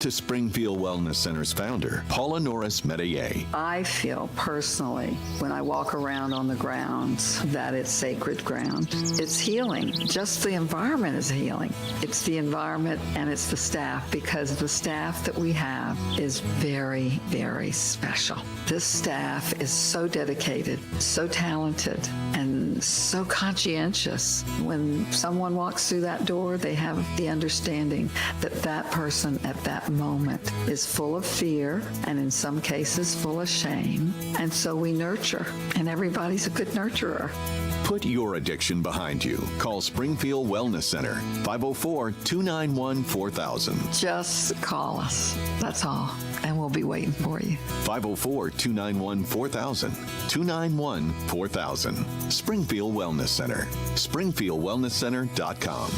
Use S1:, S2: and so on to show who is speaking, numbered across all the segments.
S1: To Springfield Wellness Center's founder, Paula Norris Metayer.
S2: I feel personally, when I walk around on the grounds, that it's sacred ground. It's healing. Just the environment is healing. It's the environment and it's the staff, because the staff that we have is very, very special. This staff is so dedicated, so talented, and so conscientious. When someone walks through that door, they have the understanding that that person at that moment is full of fear and in some cases full of shame. And so we nurture, and everybody's a good nurturer.
S1: Put your addiction behind you. Call Springfield Wellness Center, 504-291-4000.
S2: Just call us. That's all. And we'll be waiting for you.
S1: 504-291-4000. 291-4000. Springfield Wellness Center. SpringfieldWellnessCenter.com.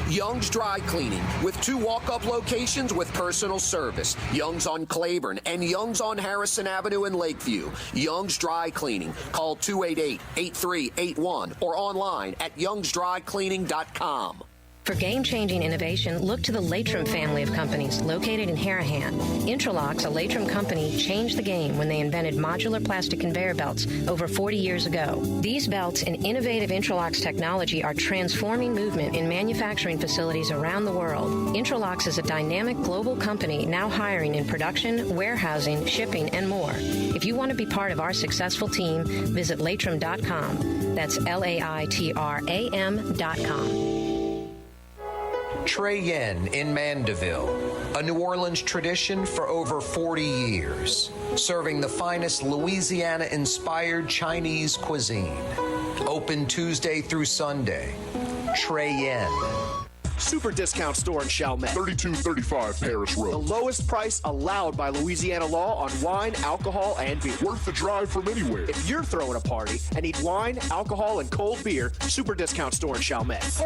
S3: Young's Dry Cleaning, with 2 walk-up locations with personal service. Young's on Claiborne and Young's on Harrison Avenue in Lakeview. Young's Dry Cleaning. Call 288-8381 or online at youngsdrycleaning.com.
S4: For game-changing innovation, look to the Latrim family of companies located in Harahan. Intralox, a Latrim company, changed the game when they invented modular plastic conveyor belts over 40 years ago. These belts and innovative Intralox technology are transforming movement in manufacturing facilities around the world. Intralox is a dynamic global company now hiring in production, warehousing, shipping, and more. If you want to be part of our successful team, visit Latrim.com. That's LAITRAM.com.
S5: Trey Yen in Mandeville, a New Orleans tradition for over 40 years, serving the finest Louisiana-inspired Chinese cuisine. Open Tuesday through Sunday. Trey Yen.
S6: Super discount store in Chalmette.
S7: 3235 Paris Road.
S6: The lowest price allowed by Louisiana law on wine, alcohol, and beer.
S7: Worth the drive from anywhere.
S6: If you're throwing a party and need wine, alcohol, and cold beer, super discount store in Chalmette.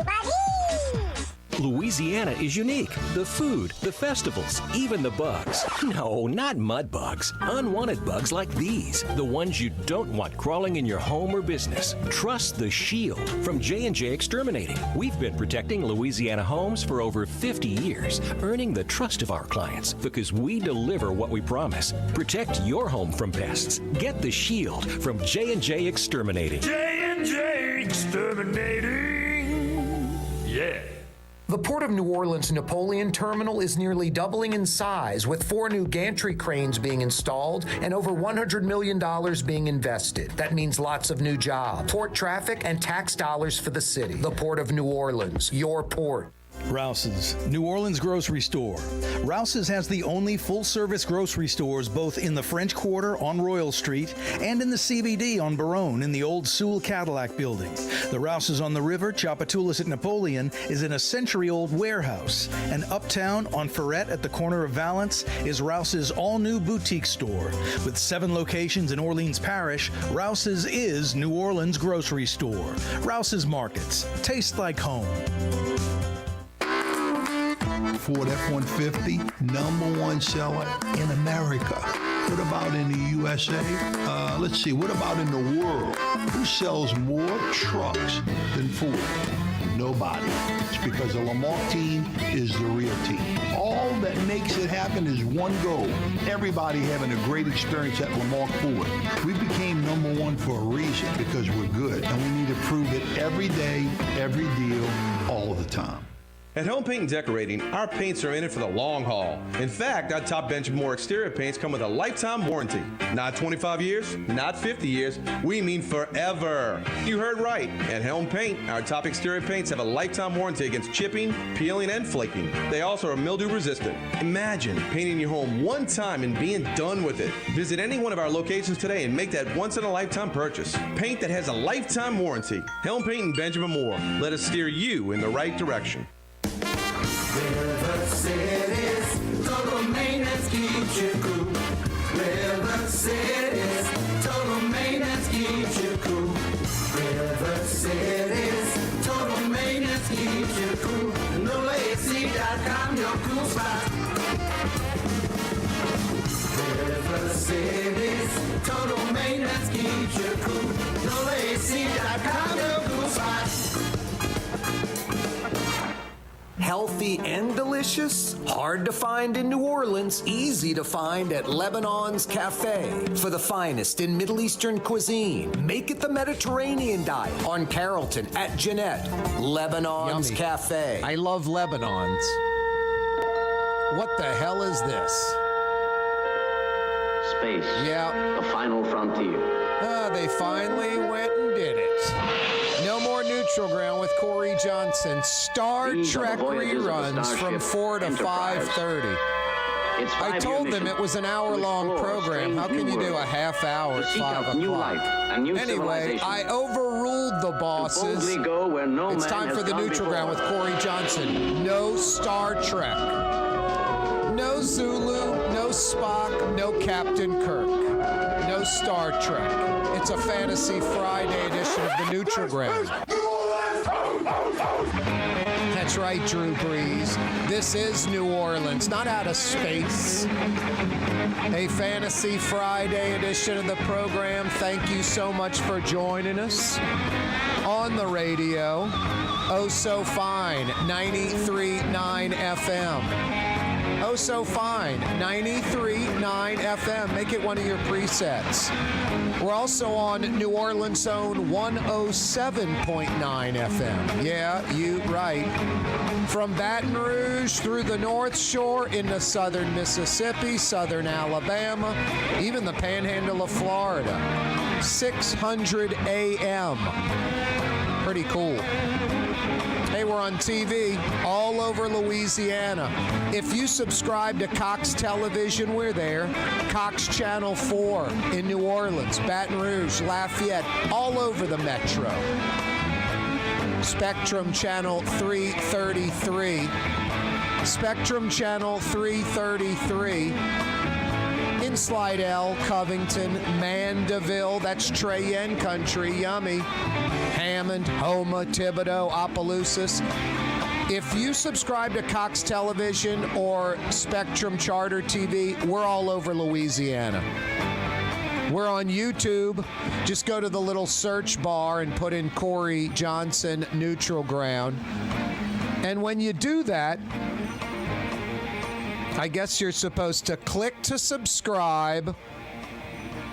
S8: Louisiana is unique. The food, the festivals, even the bugs. No, not mud bugs. Unwanted bugs like these. The ones you don't want crawling in your home or business. Trust the Shield from J&J Exterminating. We've been protecting Louisiana homes for over 50 years, earning the trust of our clients because we deliver what we promise. Protect your home from pests. Get the Shield from J&J Exterminating.
S9: J&J Exterminating. Yeah.
S5: The Port of New Orleans Napoleon Terminal is nearly doubling in size, with 4 new gantry cranes being installed and over $100 million being invested. That means lots of new jobs, port traffic, and tax dollars for the city. The Port of New Orleans, your port.
S10: Rouse's, New Orleans grocery store. Rouse's has the only full-service grocery stores both in the French Quarter on Royal Street and in the CBD on Baronne in the old Sewell Cadillac building. The Rouse's on the river, Tchoupitoulas at Napoleon, is in a century-old warehouse. And uptown on Ferret at the corner of Valence is Rouse's all-new boutique store. With 7 locations in Orleans Parish, Rouse's is New Orleans grocery store. Rouse's Markets. Taste like home.
S11: Ford F-150, #1 seller in America. What about in the USA? Let's see, what about in the world? Who sells more trucks than Ford? Nobody. It's because the Lamarck team is the real team. All that makes it happen is one goal. Everybody having a great experience at Lamarck Ford. We became #1 for a reason, because we're good. And we need to prove it every day, every deal, all the time.
S12: At Home Paint and Decorating, our paints are in it for the long haul. In fact, our top Benjamin exterior paints come with a lifetime warranty. Not 25 years, not 50 years, we mean forever. You heard right. At Helm Paint, our top exterior paints have a lifetime warranty against chipping, peeling, and flaking. They also are mildew resistant. Imagine painting your home one time and being done with it. Visit any one of our locations today and make that once-in-a-lifetime purchase. Paint that has a lifetime warranty. Helm Paint and Benjamin Moore. Let us steer you in the right direction.
S9: River City's total maintenance keeps you cool. River City's total maintenance keeps you cool. River City's total maintenance keeps you cool. NoAC.com, your cool spot. River City's total maintenance keeps you cool. NoAC.com, your cool spot.
S13: healthy and delicious? Hard to find in New Orleans, easy to find at Lebanon's Cafe. For the finest in Middle Eastern cuisine, make it the Mediterranean diet on Carrollton at Jeanette. Lebanon's
S14: Yummy.
S13: Cafe.
S14: I love Lebanon's. What the hell is this?
S15: Space.
S14: Yeah.
S15: The final frontier.
S14: They finally went and did it. No more Neutral Ground with Corey Johnson. Star
S15: These are the
S14: Trek
S15: voyages of the
S14: reruns from
S15: Starship
S14: 4 to
S15: Enterprise.
S14: 5:30.
S15: Its
S14: I
S15: five-year
S14: told them
S15: mission
S14: it was an
S15: to
S14: hour-long
S15: explore
S14: program. How
S15: strange
S14: can you
S15: new
S14: do a
S15: worlds,
S14: half hour
S15: to
S14: at
S15: seek
S14: 5
S15: out new
S14: o'clock?
S15: life and new
S14: Anyway,
S15: civilization.
S14: I overruled the bosses.
S15: boldly go where no
S14: It's
S15: man
S14: time
S15: has
S14: for the
S15: gone
S14: Neutral Ground with
S15: before.
S14: Corey Johnson. No Star Trek. No Zulu, no Spock, no Captain Kirk. No Star Trek. It's a Fantasy Friday edition of the Neutral Ground. That's right, Drew Brees. This is New Orleans, not out of space. A Fantasy Friday edition of the program. Thank you so much for joining us on the radio. Oh, so fine, 93.9 FM. Oh, so fine, 93.9 FM. Make it one of your presets. We're also on New Orleans Zone 107.9 FM. Yeah, you right. From Baton Rouge through the North Shore into southern Mississippi, southern Alabama, even the panhandle of Florida. 600 AM. Pretty cool. Hey, we're on TV all over Louisiana. If you subscribe to Cox Television, we're there. Cox Channel 4 in New Orleans, Baton Rouge, Lafayette, all over the metro. Spectrum Channel 333. Spectrum Channel 333. In Slidell, Covington, Mandeville, that's Cheyenne country, yummy. Hammond, Houma, Thibodaux, Opelousas. If you subscribe to Cox Television or Spectrum Charter TV, we're all over Louisiana. We're on YouTube. Just go to the little search bar and put in Corey Johnson Neutral Ground. And when you do that, I guess you're supposed to click to subscribe,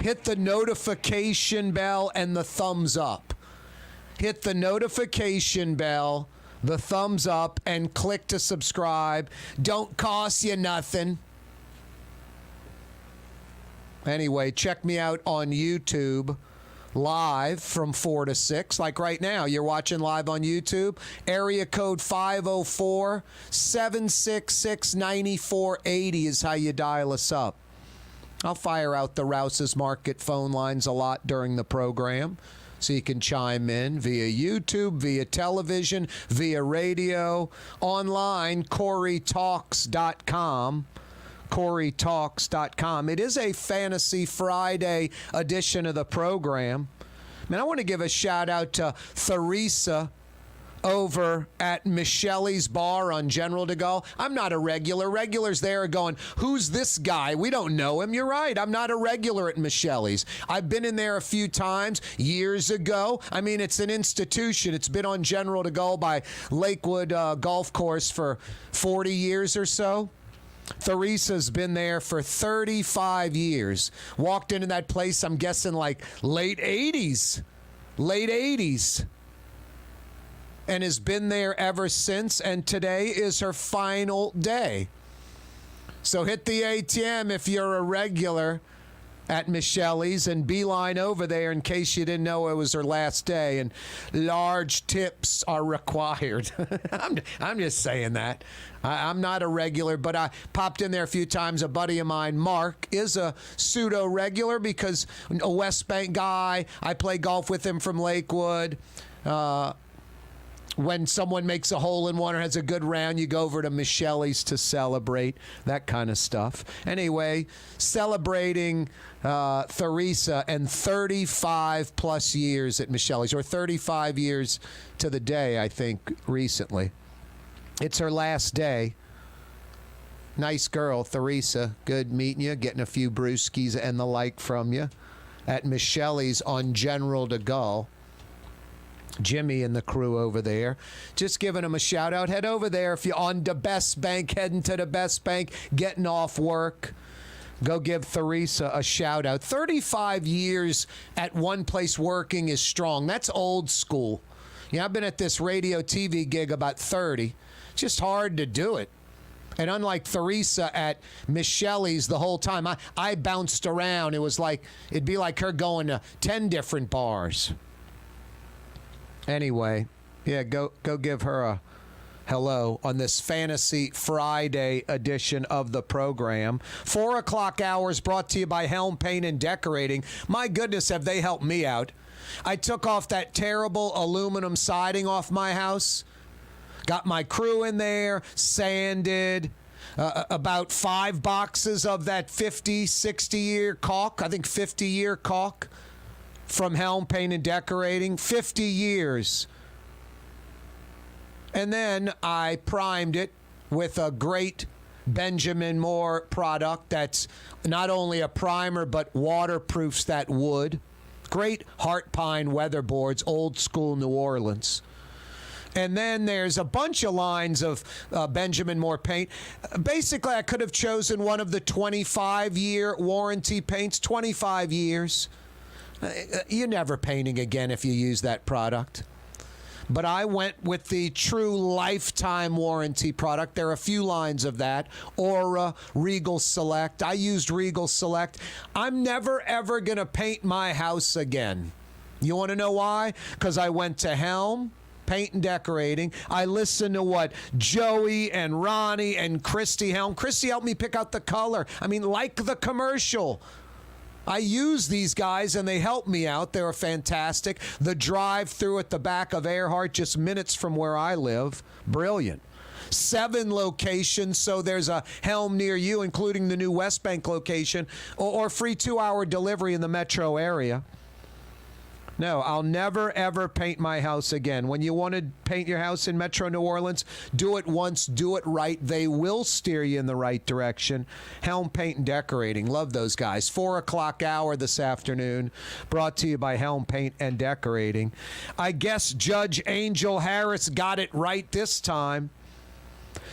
S14: hit the notification bell, and the thumbs up. Hit the notification bell, the thumbs up, and click to subscribe. Don't cost you nothing. Anyway, check me out on YouTube live from 4 to 6. Like right now, you're watching live on YouTube. Area code 504-766-9480 is how you dial us up. I'll fire out the Rouse's Market phone lines a lot during the program, so you can chime in via YouTube, via television, via radio, online, CoreyTalks.com. CoreyTalks.com. It is a Fantasy Friday edition of the program. Man, I want to give a shout out to Theresa over at Michelle's Bar on General de Gaulle. I'm not a regular. Regulars there are going, who's this guy? We don't know him. You're right. I'm not a regular at Michelle's. I've been in there a few times years ago. I mean, it's an institution. It's been on General de Gaulle by Lakewood Golf Course for 40 years or so. Theresa's been there for 35 years. Walked into that place, I'm guessing like late 80s. And has been there ever since, and today is her final day. So hit the ATM if you're a regular at Michelle's and beeline over there in case you didn't know it was her last day, and large tips are required. I'm just saying that. I'm not a regular, but I popped in there a few times. A buddy of mine, Mark, is a pseudo-regular because a West Bank guy. I play golf with him from Lakewood. When someone makes a hole-in-one or has a good round, you go over to Michelle's to celebrate, that kind of stuff. Anyway, celebrating Theresa and 35-plus years at Michelle's, or 35 years to the day, I think, recently. It's her last day. Nice girl, Theresa. Good meeting you, getting a few brewskis and the like from you at Michelle's on General de Gaulle. Jimmy and the crew over there. Just giving them a shout out. Head over there if you're on the Best Bank, heading to the Best Bank, getting off work. Go give Theresa a shout out. 35 years at one place working is strong. That's old school. I've been at this radio TV gig about 30. Just hard to do it. And unlike Theresa at Miss Shelley's the whole time, I bounced around. It'd be like her going to 10 different bars. Anyway, yeah, go give her a hello on this Fantasy Friday edition of the program. 4 o'clock hours brought to you by Helm Paint and Decorating. My goodness, have they helped me out. I took off that terrible aluminum siding off my house. Got my crew in there, sanded, about 5 boxes of that 50, 60-year caulk. I think 50-year caulk from Helm Paint and Decorating. 50 years. And then I primed it with a great Benjamin Moore product that's not only a primer but waterproofs that wood. Great heart pine weatherboards, old school New Orleans. And then there's a bunch of lines of Benjamin Moore paint. Basically, I could have chosen one of the 25-year warranty paints. 25 years. You're never painting again if you use that product. But I went with the true lifetime warranty product. There are a few lines of that. Aura, Regal Select. I used Regal Select. I'm never, ever going to paint my house again. You want to know why? Because I went to Helm Paint and Decorating. I listened to what Joey and Ronnie and Christy Helm. Christy helped me pick out the color. I mean, like the commercial. I use these guys, and they help me out. They're fantastic. The drive-through at the back of Earhart, just minutes from where I live. Brilliant. 7 locations, so there's a Helm near you, including the new West Bank location, or free 2-hour delivery in the metro area. No, I'll never, ever paint my house again. When you want to paint your house in Metro New Orleans, do it once, do it right. They will steer you in the right direction. Helm Paint and Decorating. Love those guys. 4 o'clock hour this afternoon. Brought to you by Helm Paint and Decorating. I guess Judge Angel Harris got it right this time.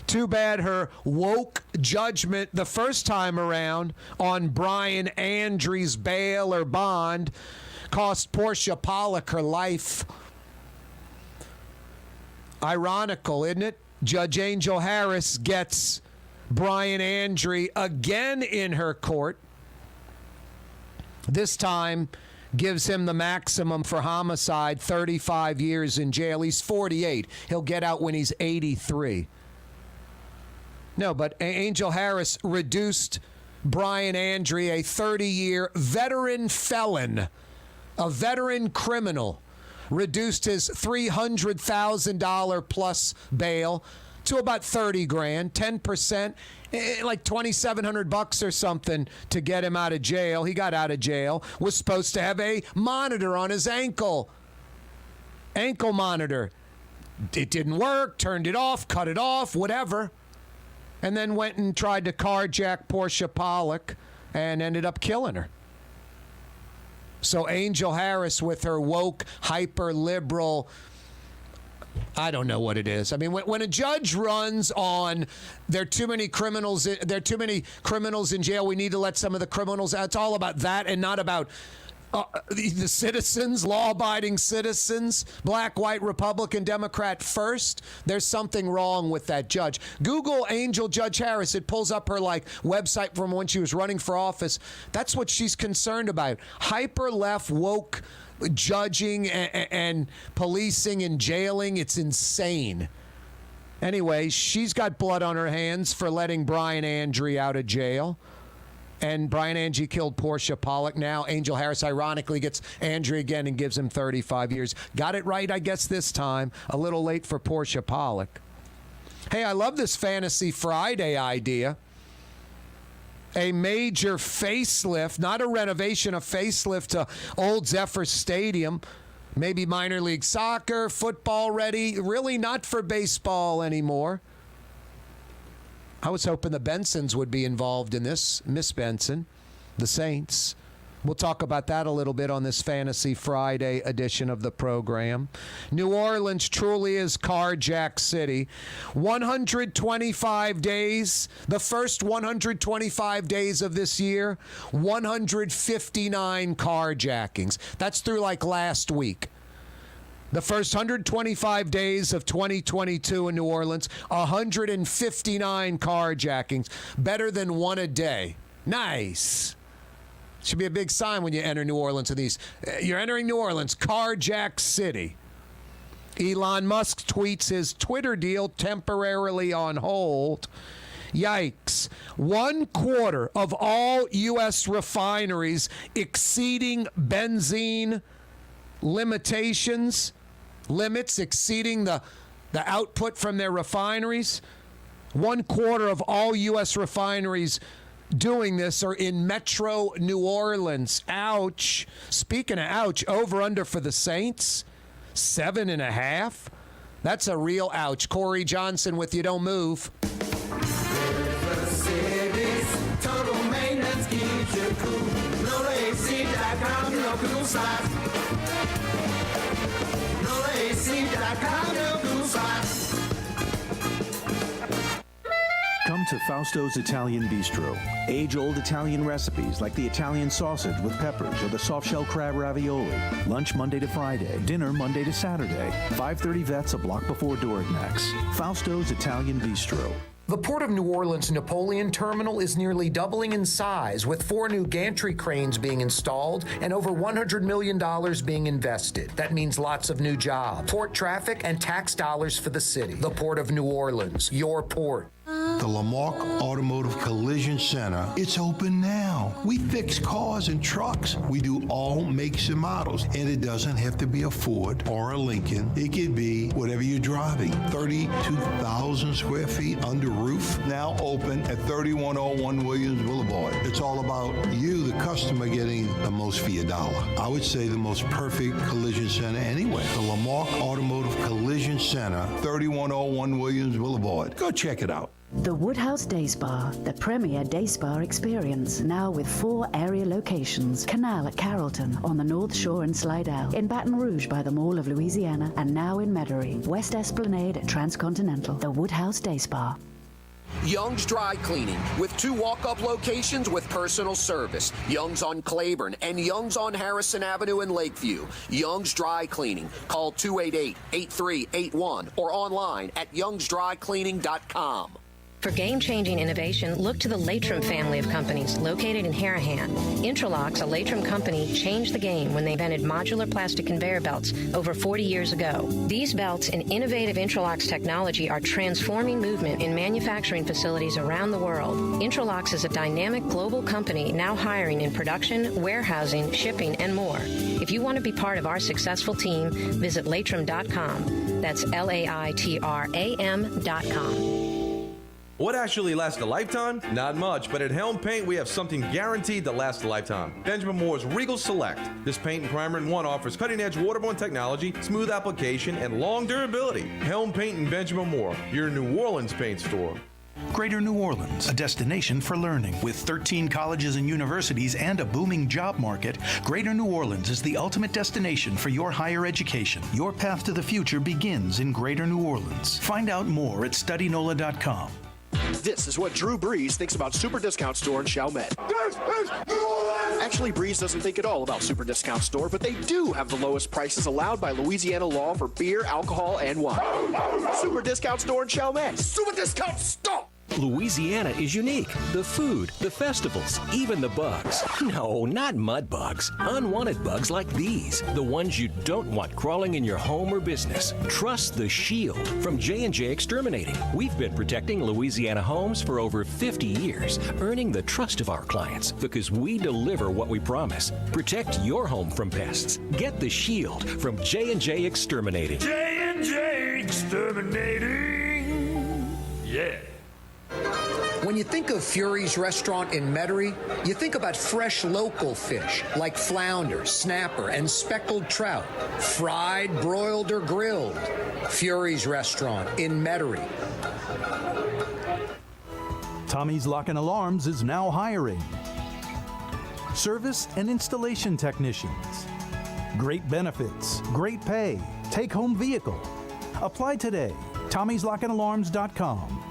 S14: Too bad her woke judgment the first time around on Brian Andrews' bail or bond cost Portia Pollock her life. Ironical, isn't it? Judge Angel Harris gets Brian Andre again in her court. This time gives him the maximum for homicide, 35 years in jail. He's 48. He'll get out when he's 83. No, but Angel Harris reduced Brian Andre, a 30-year veteran felon, a veteran criminal, reduced his $300,000 plus bail to about $30,000, 10%, like $2,700 or something to get him out of jail. He got out of jail. Was supposed to have a monitor on his ankle monitor. It didn't work. Turned it off, cut it off, whatever, and then went and tried to carjack Portia Pollock and ended up killing her. So Angel Harris with her woke, hyper-liberal, I don't know what it is. I mean, when a judge runs on there are too many criminals in jail, we need to let some of the criminals out. It's all about that and not about the citizens, law-abiding citizens, black, white, Republican, Democrat first. There's something wrong with that judge. Google Angel Judge Harris. It pulls up her website from when she was running for office. That's what she's concerned about. Hyper-left, woke judging and policing and jailing. It's insane. Anyway, she's got blood on her hands for letting Brian Andre out of jail. And Brian Andre killed Portia Pollock. Now Angel Harris ironically gets Andre again and gives him 35 years. Got it right, I guess, this time. A little late for Portia Pollock. Hey, I love this Fantasy Friday idea. A major facelift, not a renovation, a facelift to Old Zephyr Stadium. Maybe minor league soccer, football ready. Really not for baseball anymore. I was hoping the Bensons would be involved in this. Miss Benson, the Saints, We'll talk about that a little bit on this Fantasy Friday edition of the program. New Orleans truly is Carjack City. 125 days, the first 125 days of this year, 159 carjackings. That's through like last week. The first 125 days of 2022 in New Orleans, 159 carjackings, better than one a day. Nice. Should be a big sign when you enter New Orleans. You're entering New Orleans, Carjack City. Elon Musk tweets his Twitter deal temporarily on hold. Yikes. 1/4 of all U.S. refineries exceeding benzene limits exceeding the output from their refineries. 1/4 of all U.S. refineries doing this are in Metro New Orleans. Ouch. Speaking of ouch, over under for the Saints, 7.5. That's a real ouch. Corey Johnson with You Don't Move.
S9: River City's total maintenance keeps you cool. NoAC.com, no cool side. NoAC.com, no cool side.
S16: Come to Fausto's Italian Bistro. Age-old Italian recipes like the Italian sausage with peppers or the soft-shell crab ravioli. Lunch Monday to Friday. Dinner Monday to Saturday. 530 Vets, a block before Dorignax. Fausto's Italian Bistro.
S5: The Port of New Orleans Napoleon Terminal is nearly doubling in size, with 4 new gantry cranes being installed and over $100 million being invested. That means lots of new jobs, port traffic, and tax dollars for the city. The Port of New Orleans, your port.
S11: The Lamarck Automotive Collision Center, it's open now. We fix cars and trucks. We do all makes and models. And it doesn't have to be a Ford or a Lincoln. It could be whatever you're driving. 32,000 square feet under roof, now open at 3101 Williams Boulevard. It's all about you, the customer, getting the most for your dollar. I would say the most perfect collision center anywhere. The Lamarck Automotive Collision Center, 3101 Williams Boulevard. Go check it out.
S17: The Woodhouse Day Spa, the premier day spa experience, now with 4 area locations. Canal at Carrollton, on the North Shore and Slidell, in Baton Rouge by the Mall of Louisiana, and now in Metairie, West Esplanade at Transcontinental. The Woodhouse Day Spa.
S3: Young's Dry Cleaning, with 2 walk-up locations with personal service. Young's on Claiborne and Young's on Harrison Avenue in Lakeview. Young's Dry Cleaning. Call 288-8381 or online at youngsdrycleaning.com.
S4: For game-changing innovation, look to the Latrim family of companies located in Harahan. Intralocks, a Latrim company, changed the game when they invented modular plastic conveyor belts over 40 years ago. These belts and innovative Intralocks technology are transforming movement in manufacturing facilities around the world. Intralocks is a dynamic global company now hiring in production, warehousing, shipping, and more. If you want to be part of our successful team, visit Latrim.com. That's LAITRAM.com.
S12: What actually lasts a lifetime? Not much, but at Helm Paint, we have something guaranteed to last a lifetime. Benjamin Moore's Regal Select. This paint and primer in one offers cutting-edge waterborne technology, smooth application, and long durability. Helm Paint and Benjamin Moore, your New Orleans paint store.
S10: Greater New Orleans, a destination for learning. With 13 colleges and universities and a booming job market, Greater New Orleans is the ultimate destination for your higher education. Your path to the future begins in Greater New Orleans. Find out more at studynola.com.
S6: This is what Drew Brees thinks about Super Discount Store in Chalmette. Actually, Brees doesn't think at all about Super Discount Store, but they do have the lowest prices allowed by Louisiana law for beer, alcohol, and wine. Super Discount Store in Chalmette. Super Discount Store!
S8: Louisiana is unique. The food, the festivals, even the bugs. No, not mud bugs. Unwanted bugs like these. The ones you don't want crawling in your home or business. Trust the Shield from J&J Exterminating. We've been protecting Louisiana homes for over 50 years, earning the trust of our clients because we deliver what we promise. Protect your home from pests. Get the Shield from J&J Exterminating.
S9: J&J Exterminating. Yeah.
S13: When you think of Fury's Restaurant in Metairie, you think about fresh local fish like flounder, snapper, and speckled trout, fried, broiled, or grilled. Fury's Restaurant in Metairie.
S10: Tommy's Lock and Alarms is now hiring. service and installation technicians. Great benefits, great pay, take-home vehicle. Apply today. Tommy'sLockAndAlarms.com.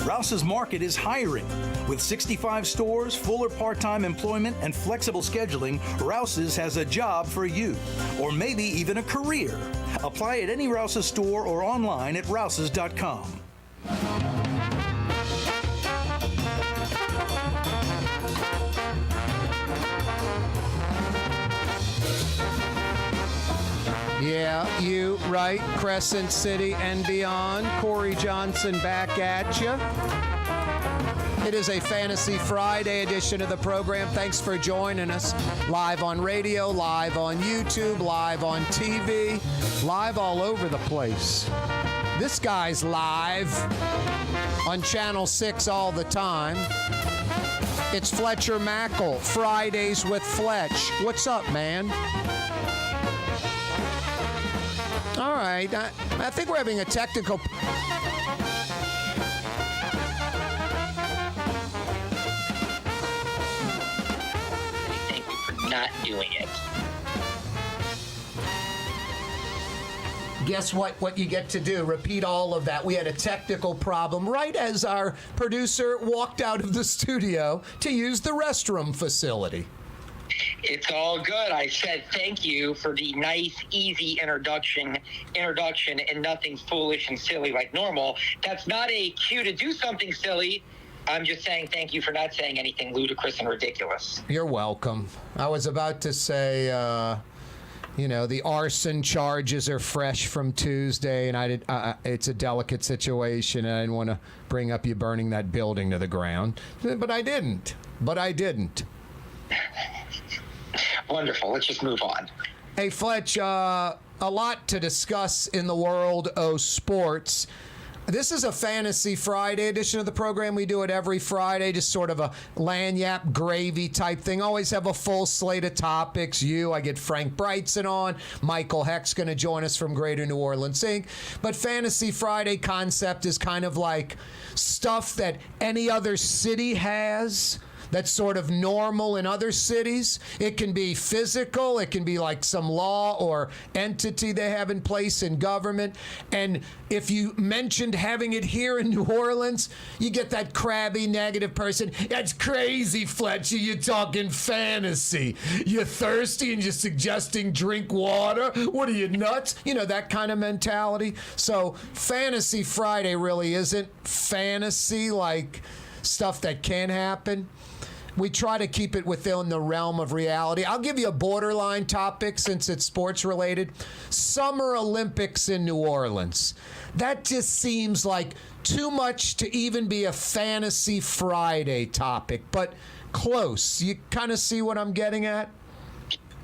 S10: Rouse's Market is hiring. With 65 stores, full or part-time employment, and flexible scheduling, Rouse's has a job for you, or maybe even a career. Apply at any Rouse's store or online at Rouse's.com.
S14: Yeah, you right. Crescent City and beyond. Corey Johnson back at you. It is a Fantasy Friday edition of the program. Thanks for joining us. Live on radio, live on YouTube, live on TV, live all over the place. This guy's live on Channel 6 all the time. It's Fletcher Mackel, Fridays with Fletch. What's up, man? All right. I think we're having a technical...
S18: Thank you for not doing it.
S14: Guess what you get to do? Repeat all of that. We had a technical problem right as our producer walked out of the studio to use the restroom facility.
S18: It's all good. I said thank you for the nice, easy introduction, and nothing foolish and silly like normal. That's not a cue to do something silly. I'm just saying thank you for not saying anything ludicrous and ridiculous.
S14: You're welcome. I was about to say, the arson charges are fresh from Tuesday, and it's a delicate situation, and I didn't want to bring up you burning that building to the ground. But I didn't.
S18: Wonderful. Let's just move on.
S14: Hey, Fletch, a lot to discuss in the world of sports. This is a Fantasy Friday edition of the program. We do it every Friday, just sort of a lanyap gravy type thing. Always have a full slate of topics. I get Frank Brigtsen on. Michael Hecht's going to join us from Greater New Orleans Inc. But Fantasy Friday concept is kind of like stuff that any other city has that's sort of normal in other cities. It can be physical. It can be like some law or entity they have in place in government. And if you mentioned having it here in New Orleans, you get that crabby negative person. That's crazy, Fletcher. You're talking fantasy. You're thirsty and you're suggesting drink water. What are you, nuts? That kind of mentality. So Fantasy Friday really isn't fantasy like stuff that can happen. We try to keep it within the realm of reality. I'll give you a borderline topic since it's sports related. Summer Olympics in New Orleans. That just seems like too much to even be a Fantasy Friday topic, but close. You kind of see what I'm getting at?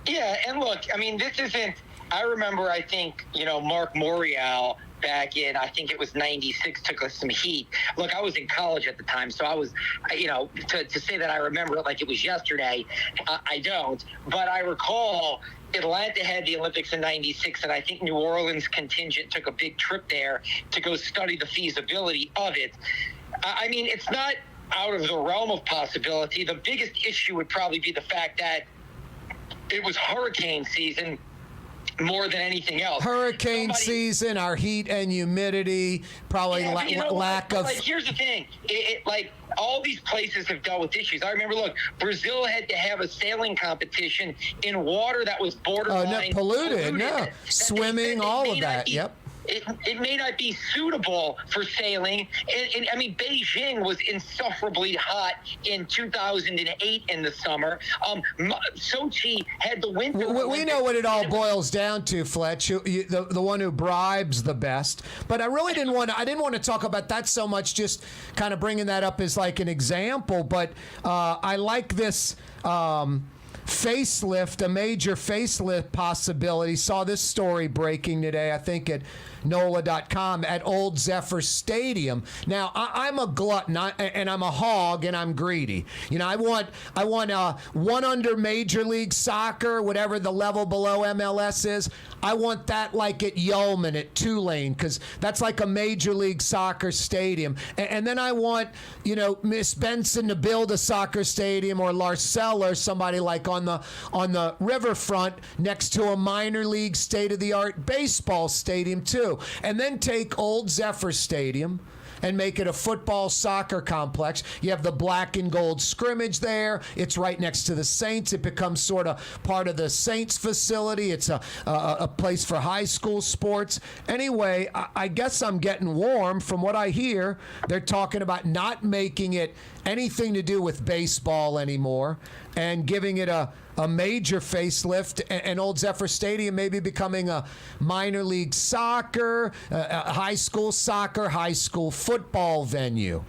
S18: Yeah, and look, this isn't... I remember, I think, Mark Morial back in, I think it was 96, took us some heat. Look, I was in college at the time, so I was, to say that I remember it like it was yesterday, I don't. But I recall Atlanta had the Olympics in 96, and I think New Orleans contingent took a big trip there to go study the feasibility of it. It's not out of the realm of possibility. The biggest issue would probably be the fact that it was hurricane season more than anything else.
S14: Hurricane season, our heat and humidity, probably lack of...
S18: Here's the thing. All these places have dealt with issues. I remember, Brazil had to have a sailing competition in water that was borderline
S14: polluted. No, swimming, all of that. Yep.
S18: It may not be suitable for sailing. And Beijing was insufferably hot in 2008 in the summer. Sochi had the winter.
S14: We know what it all boils down to, Fletch. The one who bribes the best. But I really didn't want to talk about that so much. Just kind of bringing that up as like an example. But I like this. Facelift, a major facelift possibility. Saw this story breaking today, I think at NOLA.com at Old Zephyr Stadium. Now, I'm a glutton, and I'm a hog, and I'm greedy. You know, I want one under Major League Soccer, whatever the level below MLS is. I want that like at Yeoman at Tulane, because that's like a Major League Soccer stadium. And then I want, you know, Miss Benson to build a soccer stadium, or Larcella or somebody like on the riverfront next to a minor league state-of-the-art baseball stadium too. And then take Old Zephyr Stadium and make it a football soccer complex. You have the black and gold scrimmage there. It's right next to the Saints. It becomes sort of part of the Saints facility. It's a place for high school sports. Anyway, I guess I'm getting warm from what I hear. They're talking about not making it anything to do with baseball anymore and giving it a major facelift, and Old Zephyr Stadium maybe becoming a minor league soccer, high school soccer, high school football venue.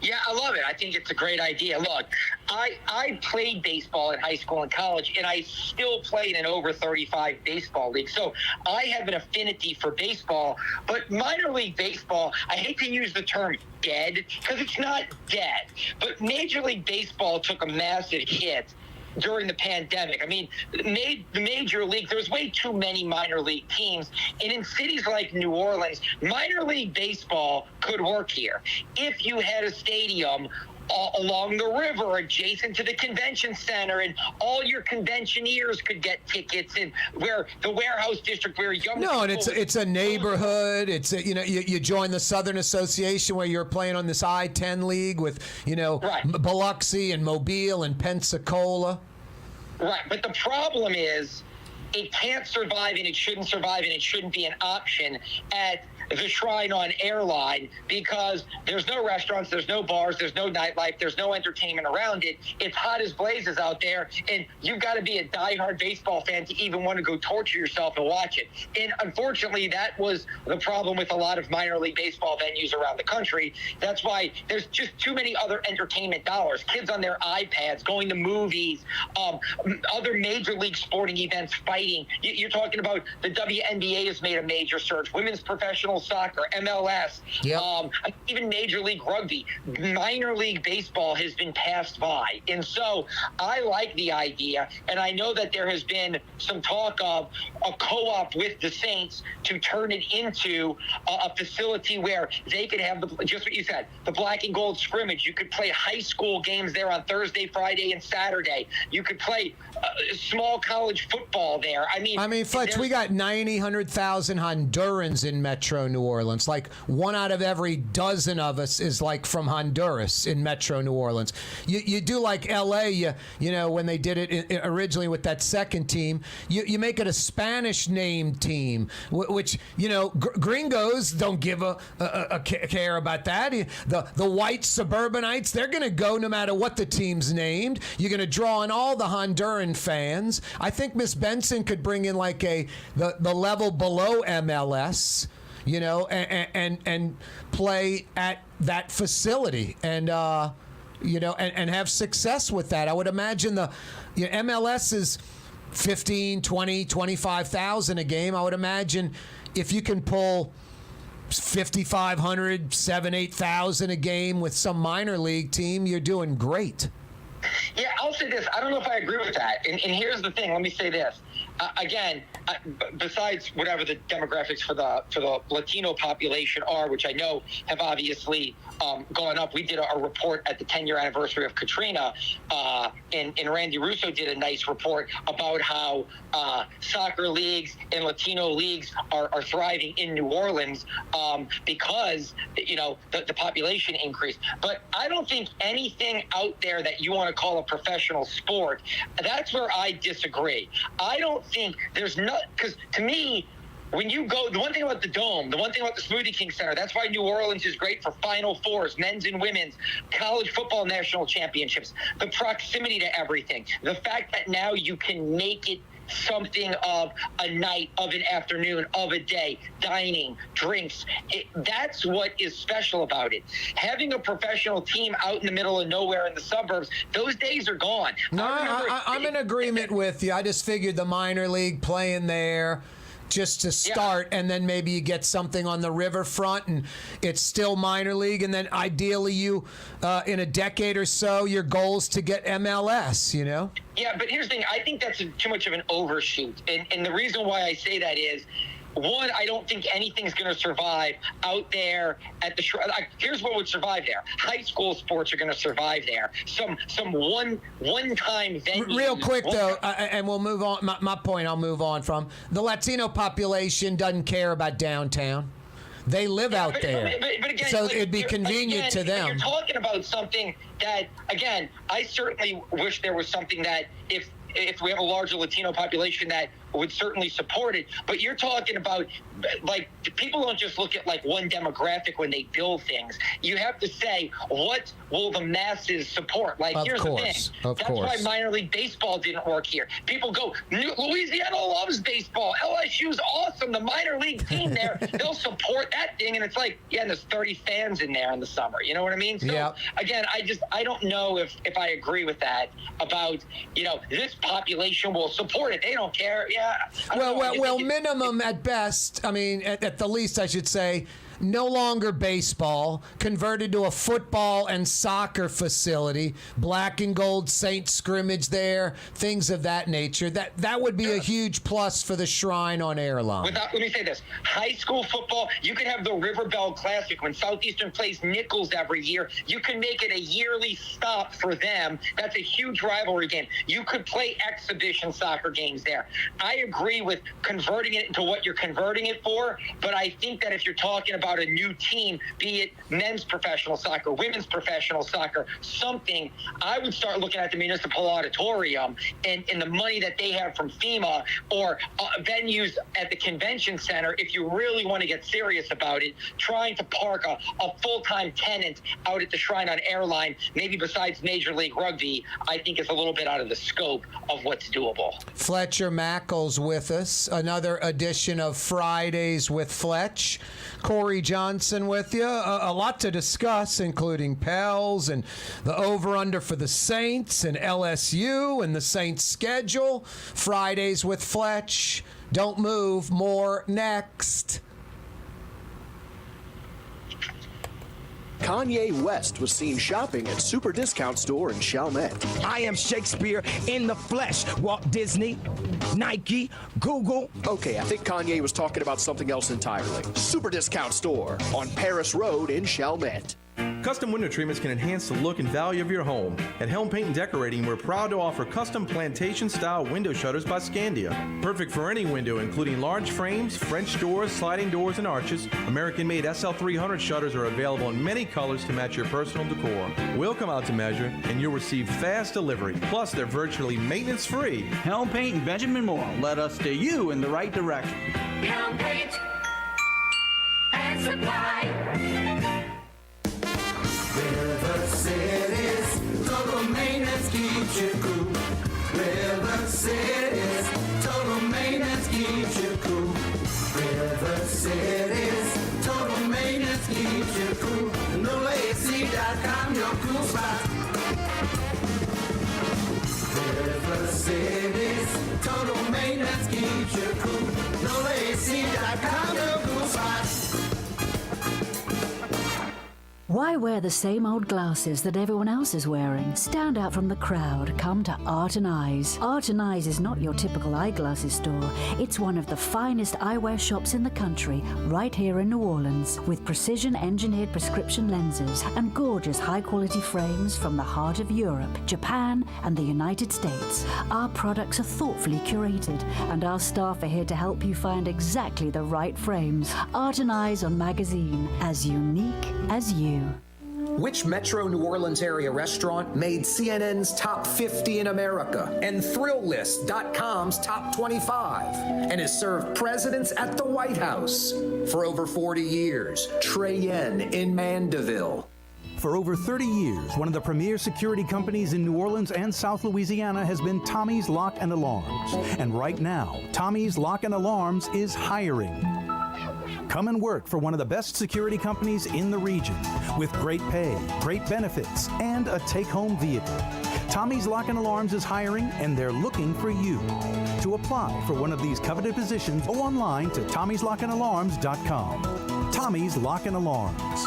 S18: Yeah, I love it. I think it's a great idea. Look, I played baseball in high school and college, and I still played in over 35 baseball leagues. So I have an affinity for baseball, but minor league baseball, I hate to use the term dead, because it's not dead. But Major League Baseball took a massive hit during the pandemic. I mean, the Major League, there's way too many minor league teams. And in cities like New Orleans, minor league baseball could work here. If you had a stadium along the river adjacent to the convention center, and all your conventioneers could get tickets, and where the warehouse district where young
S14: and it's a neighborhood. It's a, you join the Southern Association where you're playing on this I-10 league with Biloxi and Mobile and Pensacola.
S18: Right, but the problem is it can't survive, and it shouldn't survive, and it shouldn't be an option at the Shrine on Airline, because there's no restaurants, there's no bars, there's no nightlife, there's no entertainment around it. It's hot as blazes out there, and you've got to be a diehard baseball fan to even want to go torture yourself and watch it. And unfortunately, that was the problem with a lot of minor league baseball venues around the country. That's why there's just too many other entertainment dollars. Kids on their iPads, going to movies, other major league sporting events, fighting. You're talking about the WNBA has made a major surge, women's professional soccer, MLS, even Major League Rugby. Minor league baseball has been passed by. And so I like the idea, and I know that there has been some talk of a co-op with the Saints to turn it into a facility where they could have just what you said, the black and gold scrimmage. You could play high school games there on Thursday, Friday, and Saturday. You could play small college football there. I mean,
S14: Fletch, we got 100,000 Hondurans in Metro New Orleans. Like 1 out of every dozen of us is like from Honduras in Metro New Orleans. You do like L.A., you know, when they did it originally with that second team, you make it a Spanish named team, which, you know, gringos don't give a care about that. The white suburbanites, they're going to go no matter what the team's named. You're going to draw in all the Honduran fans. I think Miss Benson could bring in like the level below MLS, you know, and play at that facility and you know, and have success with that. I would imagine MLS is 15, 20, 25,000 a game. I would imagine if you can pull 5,500, 7,000, 8,000 a game with some minor league team, you're doing great.
S18: Yeah, I'll say this. I don't know if I agree with that. And here's the thing. Let me say this. Again, besides whatever the demographics for the Latino population are, which I know have obviously gone up. We did a report at the 10-year anniversary of Katrina, and Randy Russo did a nice report about how soccer leagues and Latino leagues are thriving in New Orleans because, you know, the population increased. But I don't think anything out there that you want to call a professional sport, that's where I disagree. I don't think there's not, because to me, when you go, the one thing about the Dome, the one thing about the Smoothie King Center, that's why New Orleans is great for Final Fours, men's and women's, college football national championships, the proximity to everything, the fact that now you can make it something of a night, of an afternoon, of a day, dining, drinks. That's what is special about it. Having a professional team out in the middle of nowhere in the suburbs, those days are gone.
S14: No, I'm in agreement with you. I just figured the minor league playing there, just to start, and then maybe you get something on the riverfront, and it's still minor league, and then ideally you, in a decade or so, your goal is to get MLS, you know?
S18: Yeah, but here's the thing. I think that's too much of an overshoot. And the reason why I say that is, one, I don't think anything's going to survive out there at the here's what would survive there. High school sports are going to survive there. Some one-time venue.
S14: Real quick, though, and we'll move on. My point I'll move on from. The Latino population doesn't care about downtown. They live out there.
S18: But again,
S14: so it'd be convenient to them.
S18: You're talking about something that, again, I certainly wish there was something that if we have a larger Latino population that would certainly support it. But you're talking about, like, people don't just look at, like, one demographic when they build things. You have to say, what will the masses support? Like, here's the thing. That's why minor league baseball didn't work here. People go, Louisiana loves baseball. LSU's awesome. The minor league team there, they'll support that thing. And it's like, yeah, there's 30 fans in there in the summer. You know what I mean? So, again, I don't know if I agree with that about, this population will support it. They don't care. Yeah.
S14: Well, minimum at best, I mean, at the least, I should say, no longer baseball, converted to a football and soccer facility, black and gold Saint scrimmage there, things of that nature. That would be a huge plus for the Shrine on Airline.
S18: Let me say this. High school football, you could have the River Bell Classic when Southeastern plays Nichols every year. You can make it a yearly stop for them. That's a huge rivalry game. You could play exhibition soccer games there. I agree with converting it into what you're converting it for, but I think that if you're talking about a new team, be it men's professional soccer, women's professional soccer, something, I would start looking at the municipal auditorium and the money that they have from FEMA or venues at the convention center. If you really want to get serious about it, trying to park a full-time tenant out at the Shrine on Airline, maybe besides Major League Rugby, I think is a little bit out of the scope of what's doable.
S14: Fletcher Mackel's with us. Another edition of Fridays with Fletch. Corey Johnson with you. A lot to discuss, including Pels and the over-under for the Saints and LSU and the Saints schedule. Fridays with Fletch. Don't move. More next.
S6: Kanye West was seen shopping at Super Discount Store in Chalmette.
S9: I am Shakespeare in the flesh. Walt Disney, Nike, Google.
S6: Okay, I think Kanye was talking about something else entirely. Super Discount Store on Paris Road in Chalmette.
S12: Custom window treatments can enhance the look and value of your home. At Helm Paint and Decorating, we're proud to offer custom plantation-style window shutters by Scandia. Perfect for any window, including large frames, French doors, sliding doors, and arches. American-made SL300 shutters are available in many colors to match your personal decor. We'll come out to measure, and you'll receive fast delivery. Plus, they're virtually maintenance-free.
S19: Helm Paint and Benjamin Moore led us steer you in the right direction.
S9: Helm Paint and Supply. River City's total maintenance keeps you cool. River City's total maintenance keeps you cool. River City's total maintenance keeps you cool. NoAC.com, your cool spot. River City's total maintenance keeps you cool. NoAC.com, your cool spot.
S17: Why wear the same old glasses that everyone else is wearing? Stand out from the crowd. Come to Art and Eyes. Art and Eyes is not your typical eyeglasses store. It's one of the finest eyewear shops in the country, right here in New Orleans, with precision-engineered prescription lenses and gorgeous high-quality frames from the heart of Europe, Japan, and the United States. Our products are thoughtfully curated, and our staff are here to help you find exactly the right frames. Art and Eyes on Magazine, as unique as you.
S5: Which Metro New Orleans area restaurant made CNN's top 50 in America and ThrillList.com's top 25 and has served presidents at the White House for over 40 years? Trey Yen in Mandeville.
S10: For over 30 years, one of the premier security companies in New Orleans and South Louisiana has been Tommy's Lock and Alarms. And right now, Tommy's Lock and Alarms is hiring. Come and work for one of the best security companies in the region with great pay, great benefits, and a take-home vehicle. Tommy's Lock and Alarms is hiring, and they're looking for you. To apply for one of these coveted positions, go online to tommyslockandalarms.com. Tommy's Lock and Alarms.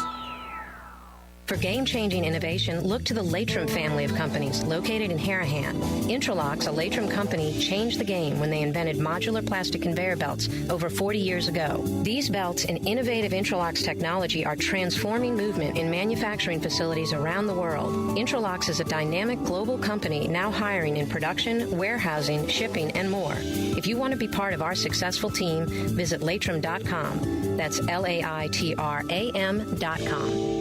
S4: For game-changing innovation, look to the Latrim family of companies located in Harahan. Intralocks, a Latrim company, changed the game when they invented modular plastic conveyor belts over 40 years ago. These belts and innovative Intralocks technology are transforming movement in manufacturing facilities around the world. Intralocks is a dynamic global company now hiring in production, warehousing, shipping, and more. If you want to be part of our successful team, visit latrim.com. That's LAITRAM.com.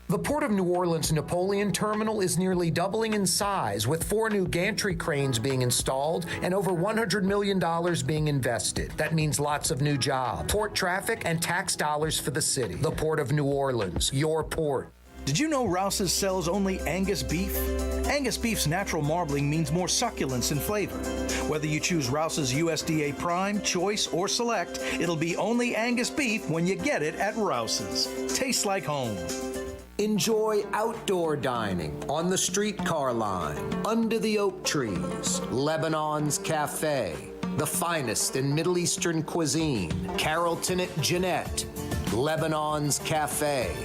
S5: The Port of New Orleans Napoleon Terminal is nearly doubling in size, with 4 new gantry cranes being installed and over $100 million being invested. That means lots of new jobs, port traffic, and tax dollars for the city. The Port of New Orleans, your port.
S10: Did you know Rouse's sells only Angus beef? Angus beef's natural marbling means more succulence and flavor. Whether you choose Rouse's USDA Prime, Choice, or Select, it'll be only Angus beef when you get it at Rouse's. Tastes like home.
S13: Enjoy outdoor dining on the streetcar line, under the oak trees, Lebanon's Cafe, the finest in Middle Eastern cuisine, Carrollton at Jeanette, Lebanon's Cafe.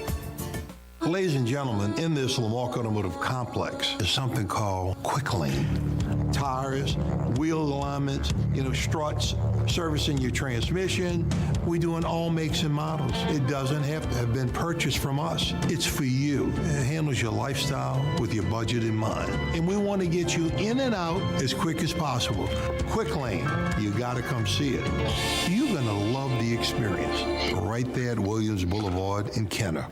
S11: Ladies and gentlemen, in this Lamarck Automotive Complex is something called Quick Lane. Tires, wheel alignments, struts, servicing your transmission. We do in all makes and models. It doesn't have to have been purchased from us. It's for you. It handles your lifestyle with your budget in mind. And we want to get you in and out as quick as possible. Quick Lane, you got to come see it. You're going to love the experience. Right there at Williams Boulevard in Kenner.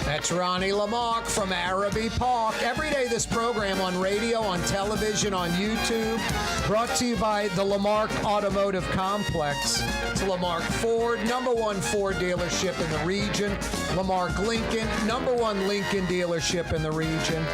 S14: That's Ronnie Lamarck from Araby Park. Every day this program on radio, on television, on YouTube, brought to you by the Lamarck Automotive Complex. It's Lamarck Ford, #1 Ford dealership in the region. Lamarck Lincoln, #1 Lincoln dealership in the region.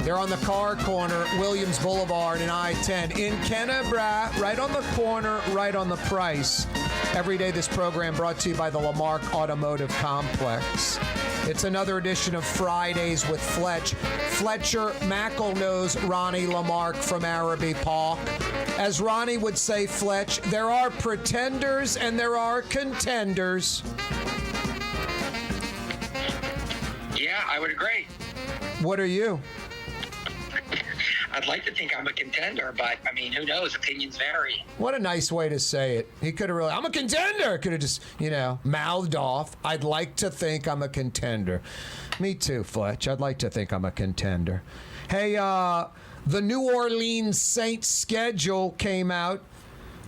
S14: They're on the car corner, Williams Boulevard and I-10 in Kennebra, right on the corner, right on the price. Every day this program brought to you by the Lamarck Automotive Complex. It's another edition of Fridays with Fletcher. Mackel knows Ronnie Lamarck from Araby Park. As Ronnie would say, Fletch, there are pretenders and there are contenders.
S18: Yeah, I would agree.
S14: What are you?
S18: I'd like to think I'm a contender, but, who knows? Opinions vary.
S14: What a nice way to say it. He could have really, I'm a contender. Could have just, mouthed off. I'd like to think I'm a contender. Me too, Fletch. I'd like to think I'm a contender. Hey, the New Orleans Saints schedule came out.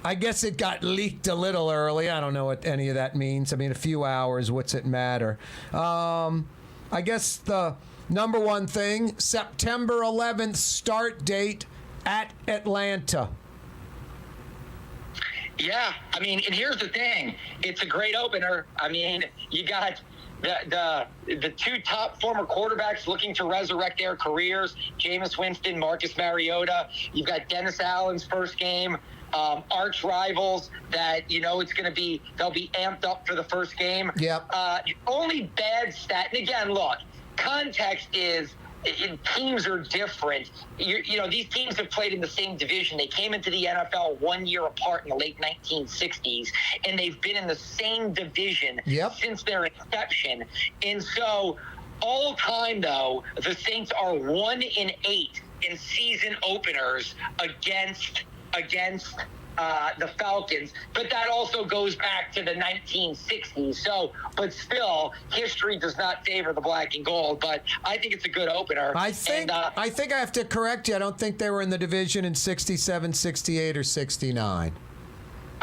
S14: I guess it got leaked a little early. I don't know what any of that means. A few hours. What's it matter? I guess the number one thing, September 11th start date at Atlanta.
S18: Yeah, and here's the thing. It's a great opener. You got the two top former quarterbacks looking to resurrect their careers, Jameis Winston, Marcus Mariota. You've got Dennis Allen's first game. Arch rivals that, it's going to be, they'll be amped up for the first game.
S14: Yep.
S18: Only bad stat, and again, look, context is teams are different. These teams have played in the same division. They came into the NFL 1 year apart in the late 1960s, and they've been in the same division since their inception. And so all time, though, the Saints are 1-8 in season openers against the Falcons, but that also goes back to the 1960s. So, but still, history does not favor the black and gold. But I think it's a good opener.
S14: I think I have to correct you. I don't think they were in the division in 67, 68, or 69.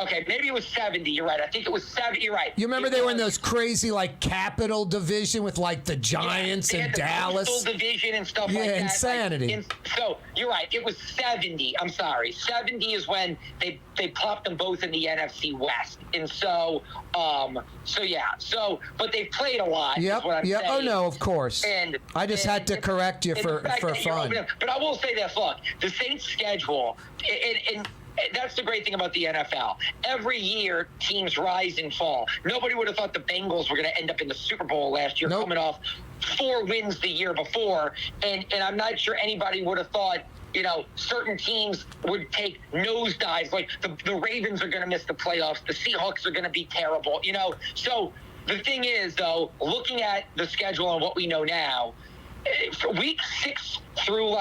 S18: Okay, maybe it was 70. You're right. I think it was 70. You're right.
S14: You remember they were in those crazy, Capital Division with, the Giants and Dallas?
S18: Coastal Division and stuff like that.
S14: Yeah, insanity.
S18: So, you're right. It was 70. I'm sorry. 70 is when they plopped them both in the NFC West. And so, yeah. So, but they've played a lot, is what I'm saying.
S14: Oh, no, of course. And I just had to correct you for fun.
S18: But I will say this. Look, the Saints' schedule, and that's the great thing about the NFL. Every year, teams rise and fall. Nobody would have thought the Bengals were going to end up in the Super Bowl last year, coming off 4 wins the year before, and I'm not sure anybody would have thought, certain teams would take nosedives. Like the Ravens are going to miss the playoffs. The Seahawks are going to be terrible, So the thing is, though, looking at the schedule and what we know now, for week 6 through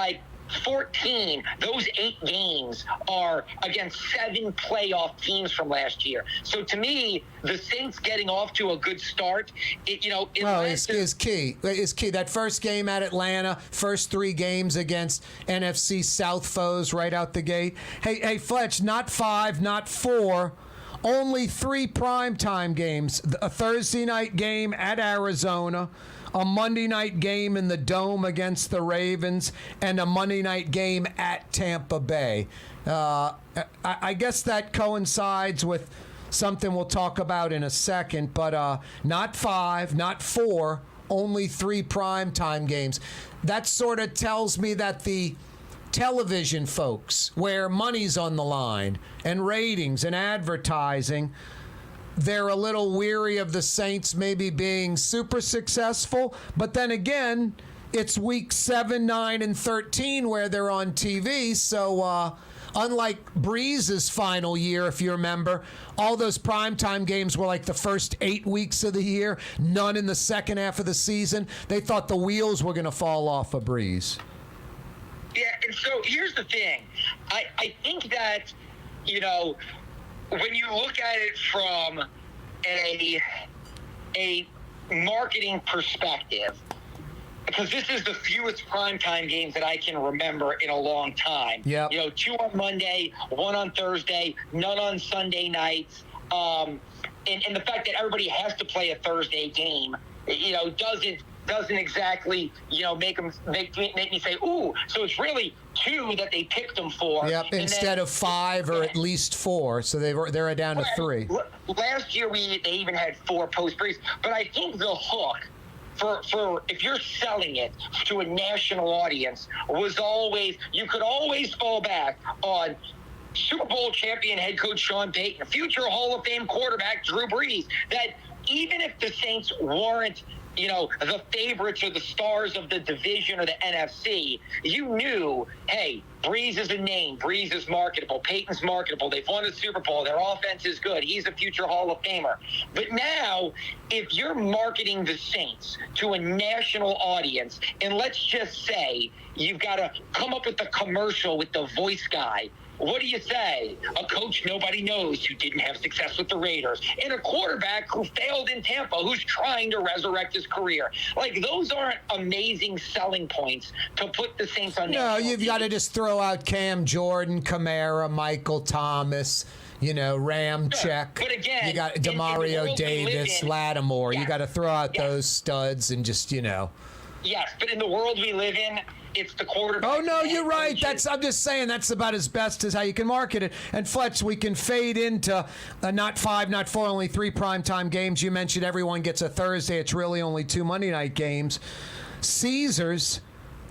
S18: 14, those 8 games are against 7 playoff teams from last year. So to me, the Saints getting off to a good start, is
S14: key. Is key. That first game at Atlanta, first 3 games against NFC South foes right out the gate. Hey, Fletch, not 5, not 4. Only 3 primetime games. A Thursday night game at Arizona, a Monday night game in the Dome against the Ravens, and a Monday night game at Tampa Bay. I guess that coincides with something we'll talk about in a second, but not 5, not 4, only 3 primetime games. That sort of tells me that the television folks, where money's on the line and ratings and advertising, they're a little weary of the Saints maybe being super successful. But then again, it's week 7, 9, and 13 where they're on TV. So unlike Breeze's final year, if you remember, all those primetime games were like the first 8 weeks of the year, none in the second half of the season. They thought the wheels were going to fall off of Breeze.
S18: Yeah, and so here's the thing. I think that, when you look at it from a marketing perspective, because this is the fewest primetime games that I can remember in a long time.
S14: Yep.
S18: 2 on Monday, 1 on Thursday, none on Sunday nights. And the fact that everybody has to play a Thursday game, doesn't exactly, make me say, ooh. So it's really 2 that they picked them for.
S14: Yep, instead of 5 or at least 4. So they're down to 3.
S18: Last year they even had 4 post-Breeze. But I think the hook for if you're selling it to a national audience was always, you could always fall back on Super Bowl champion head coach Sean Payton, future Hall of Fame quarterback Drew Brees, that even if the Saints weren't the favorites or the stars of the division or the NFC, you knew, hey, Breeze is a name. Breeze is marketable. Peyton's marketable. They've won a Super Bowl. Their offense is good. He's a future Hall of Famer. But now, if you're marketing the Saints to a national audience, and let's just say you've got to come up with a commercial with the voice guy, what do you say? A coach nobody knows who didn't have success with the Raiders, and a quarterback who failed in Tampa who's trying to resurrect his career. Those aren't amazing selling points to put the Saints on.
S14: No, you've got to just throw out Cam Jordan, Kamara, Michael Thomas, Ramczyk.
S18: Sure. But again,
S14: you got Demario Davis, Lattimore.
S18: Yeah.
S14: You got to throw out those studs and just,
S18: Yes, but in the world we live in, it's the quarterback.
S14: Oh, no, you're right. I'm just saying that's about as best as how you can market it. And, Fletch, we can fade into not 5, not 4, only 3 primetime games. You mentioned everyone gets a Thursday. It's really only 2 Monday night games. Caesars,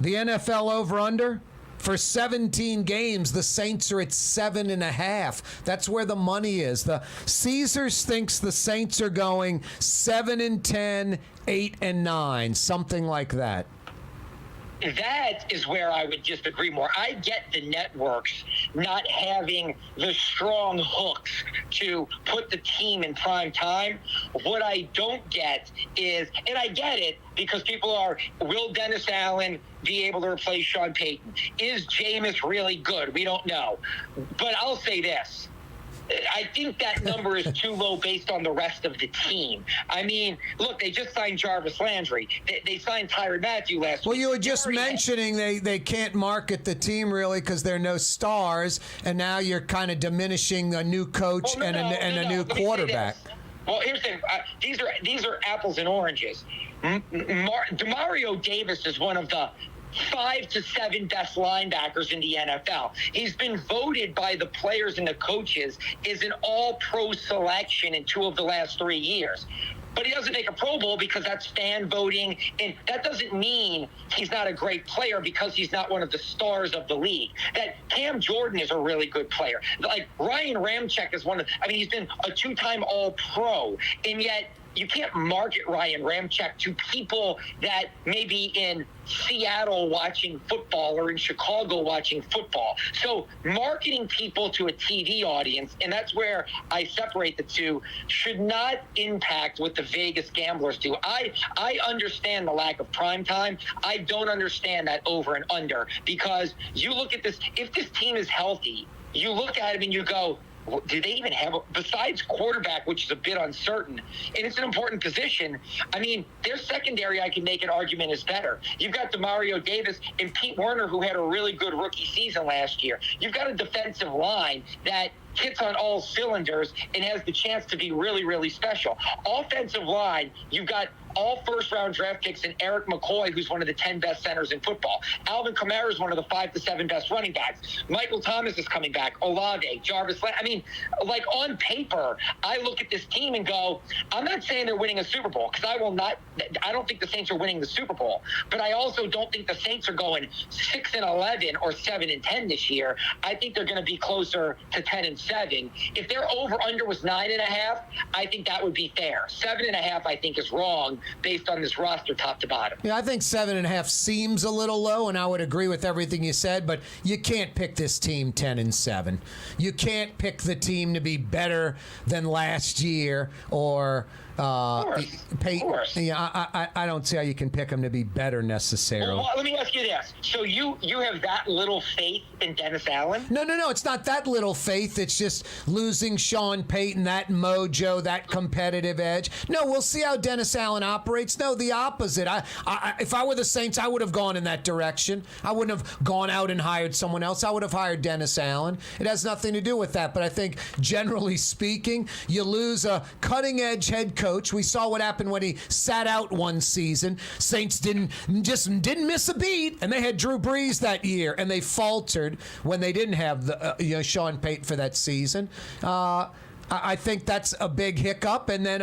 S14: the NFL over-under, for 17 games, the Saints are at 7.5. That's where the money is. The Caesars thinks the Saints are going 7-10, 8-9, something like that.
S18: That is where I would just agree more. I get the networks not having the strong hooks to put the team in prime time. What I don't get is, and I get it because people are, will Dennis Allen be able to replace Sean Payton? Is Jameis really good? We don't know. But I'll say this. I think that number is too low based on the rest of the team. I mean, look, they just signed Jarvis Landry. They signed Tyrann Mathieu last week.
S14: Well, you were just mentioning they can't market the team really because there are no stars, and now you're kind of diminishing a new coach and a new quarterback.
S18: Well, here's the thing. These are apples and oranges. Demario Davis is one of the 5 to 7 best linebackers in the NFL. He's been voted by the players and the coaches as an all-pro selection in 2 of the last 3 years. But he doesn't make a Pro Bowl because that's fan voting, and that doesn't mean he's not a great player because he's not one of the stars of the league. That Cam Jordan is a really good player. Like Ryan Ramczyk is he's been a 2-time All-Pro, and yet market Ryan Ramczyk to people that may be in Seattle watching football or in Chicago watching football. So marketing people to a TV audience, and that's where I separate the two, should not impact what the Vegas gamblers do. I understand the lack of prime time. I don't understand that over and under, because you look at this, if this team is healthy, you look at it and you go, do they even have, besides quarterback, which is a bit uncertain, and it's an important position, I mean, their secondary, I can make an argument, is better. You've got DeMario Davis and Pete Werner, who had a really good rookie season last year. You've got a defensive line that hits on all cylinders and has the chance to be really, really special. Offensive line, you've got all first-round draft picks in Eric McCoy, who's one of the 10 best centers in football. Alvin Kamara is one of the 5 to 7 best running backs. Michael Thomas is coming back. Olave, Jarvis. I mean, like, on paper, I look at this team and go, I'm not saying they're winning a Super Bowl, because I don't think the Saints are winning the Super Bowl, but I also don't think the Saints are going 6-11 or 7-10 this year. I think they're going to be closer to 10-7. If their over-under was 9.5, I think that would be fair. 7.5, I think, is wrong based on this roster top to bottom.
S14: Yeah, I think 7.5 seems a little low, and I would agree with everything you said, but you can't pick this team 10-7. You can't pick the team to be better than last year or
S18: Of course.
S14: Yeah, I don't see how you can pick them to be better necessarily.
S18: Well, let me ask you this. So you have that little faith in Dennis Allen?
S14: No. It's not that little faith. It's just losing Sean Payton, that mojo, that competitive edge. No, we'll see how Dennis Allen operates. No, the opposite. If I were the Saints, I would have gone in that direction. I wouldn't have gone out and hired someone else. I would have hired Dennis Allen. It has nothing to do with that. But I think, generally speaking, you lose a cutting-edge head coach. We saw what happened when he sat out one season. Saints didn't miss a beat, and they had Drew Brees that year, and they faltered when they didn't have the Sean Payton for that season. I think that's a big hiccup, and then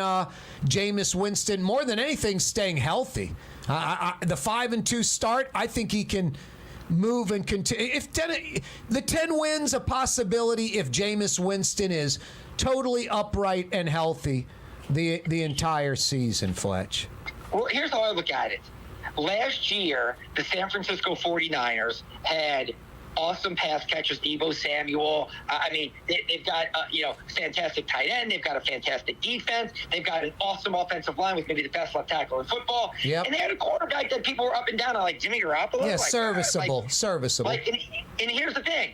S14: Jameis Winston, more than anything, staying healthy. The 5-2 start, I think he can move and continue. If the 10 wins a possibility if Jameis Winston is totally upright and healthy the entire season, Fletch.
S18: Well, here's how I look at it. Last year, the San Francisco 49ers had awesome pass catchers, Deebo Samuel. They've got fantastic tight end. They've got a fantastic defense. They've got an awesome offensive line with maybe the best left tackle in football.
S14: Yep.
S18: And they had a quarterback that people were up and down on, like Jimmy Garoppolo.
S14: Yeah, serviceable.
S18: And here's the thing.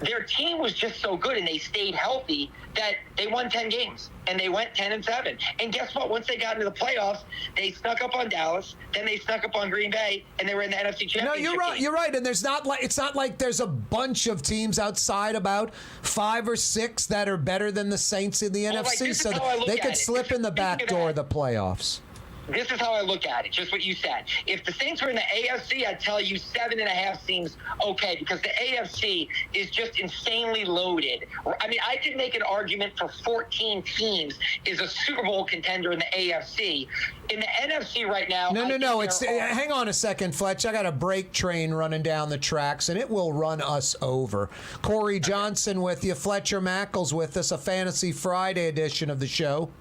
S18: Their team was just so good, and they stayed healthy that they won 10 games, and they went 10-7. And guess what? Once they got into the playoffs, they snuck up on Dallas, then they snuck up on Green Bay, and they were in the NFC Championship.
S14: No, you're right. You're right. And it's not like there's a bunch of teams outside, about 5 or 6, that are better than the Saints in the NFC. So they could slip in the back door of the playoffs.
S18: This is how I look at it, just what you said. If the Saints were in the AFC, I'd tell you 7.5 seems okay, because the AFC is just insanely loaded. I mean, I could make an argument for 14 teams is a Super Bowl contender in the AFC. In the NFC right now...
S14: No. Hang on a second, Fletch. I got a break train running down the tracks, and it will run us over. Corey Johnson with you. Fletcher Mackel's with us, a Fantasy Friday edition of the show.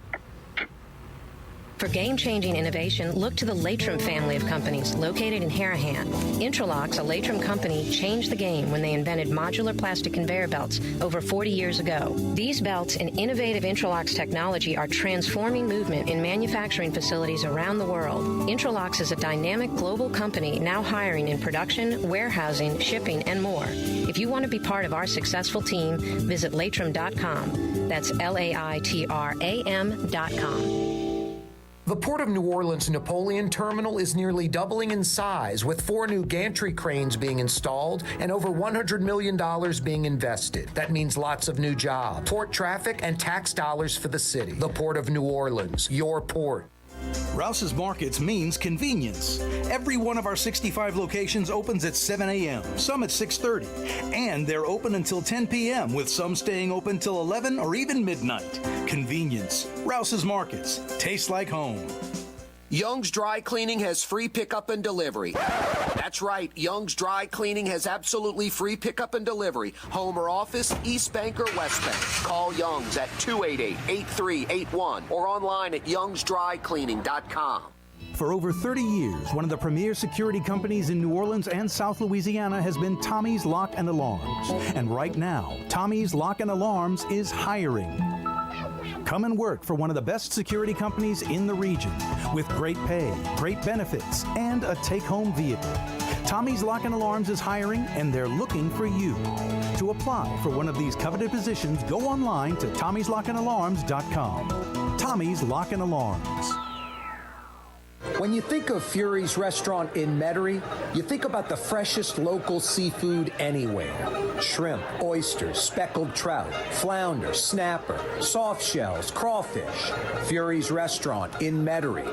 S4: For game-changing innovation, look to the Latrim family of companies located in Harahan. Intralocks, a Latrim company, changed the game when they invented modular plastic conveyor belts over 40 years ago. These belts and innovative Intralocks technology are transforming movement in manufacturing facilities around the world. Intralocks is a dynamic global company now hiring in production, warehousing, shipping, and more. If you want to be part of our successful team, visit Latrim.com. That's LAITRAM.com.
S5: The Port of New Orleans Napoleon Terminal is nearly doubling in size, with 4 new gantry cranes being installed and over $100 million being invested. That means lots of new jobs, port traffic, and tax dollars for the city. The Port of New Orleans, your port.
S10: Rouse's Markets means convenience. Every one of our 65 locations opens at 7 a.m., some at 6:30, and they're open until 10 p.m., with some staying open till 11 or even midnight. Convenience. Rouse's Markets. Tastes like home.
S3: Young's Dry Cleaning has free pickup and delivery. That's right, Young's Dry Cleaning has absolutely free pickup and delivery. Home or office, East Bank or West Bank. Call Young's at 288-8381 or online at youngsdrycleaning.com.
S10: For over 30 years, one of the premier security companies in New Orleans and South Louisiana has been Tommy's Lock and Alarms. And right now, Tommy's Lock and Alarms is hiring. Come and work for one of the best security companies in the region with great pay, great benefits, and a take-home vehicle. Tommy's Lock and Alarms is hiring, and they're looking for you. To apply for one of these coveted positions, go online to tommyslockandalarms.com. Tommy's Lock and Alarms.
S5: When you think of Fury's restaurant in Metairie, you think about the freshest local seafood anywhere. Shrimp, oysters, speckled trout, flounder, snapper, soft shells, crawfish. Fury's restaurant in Metairie.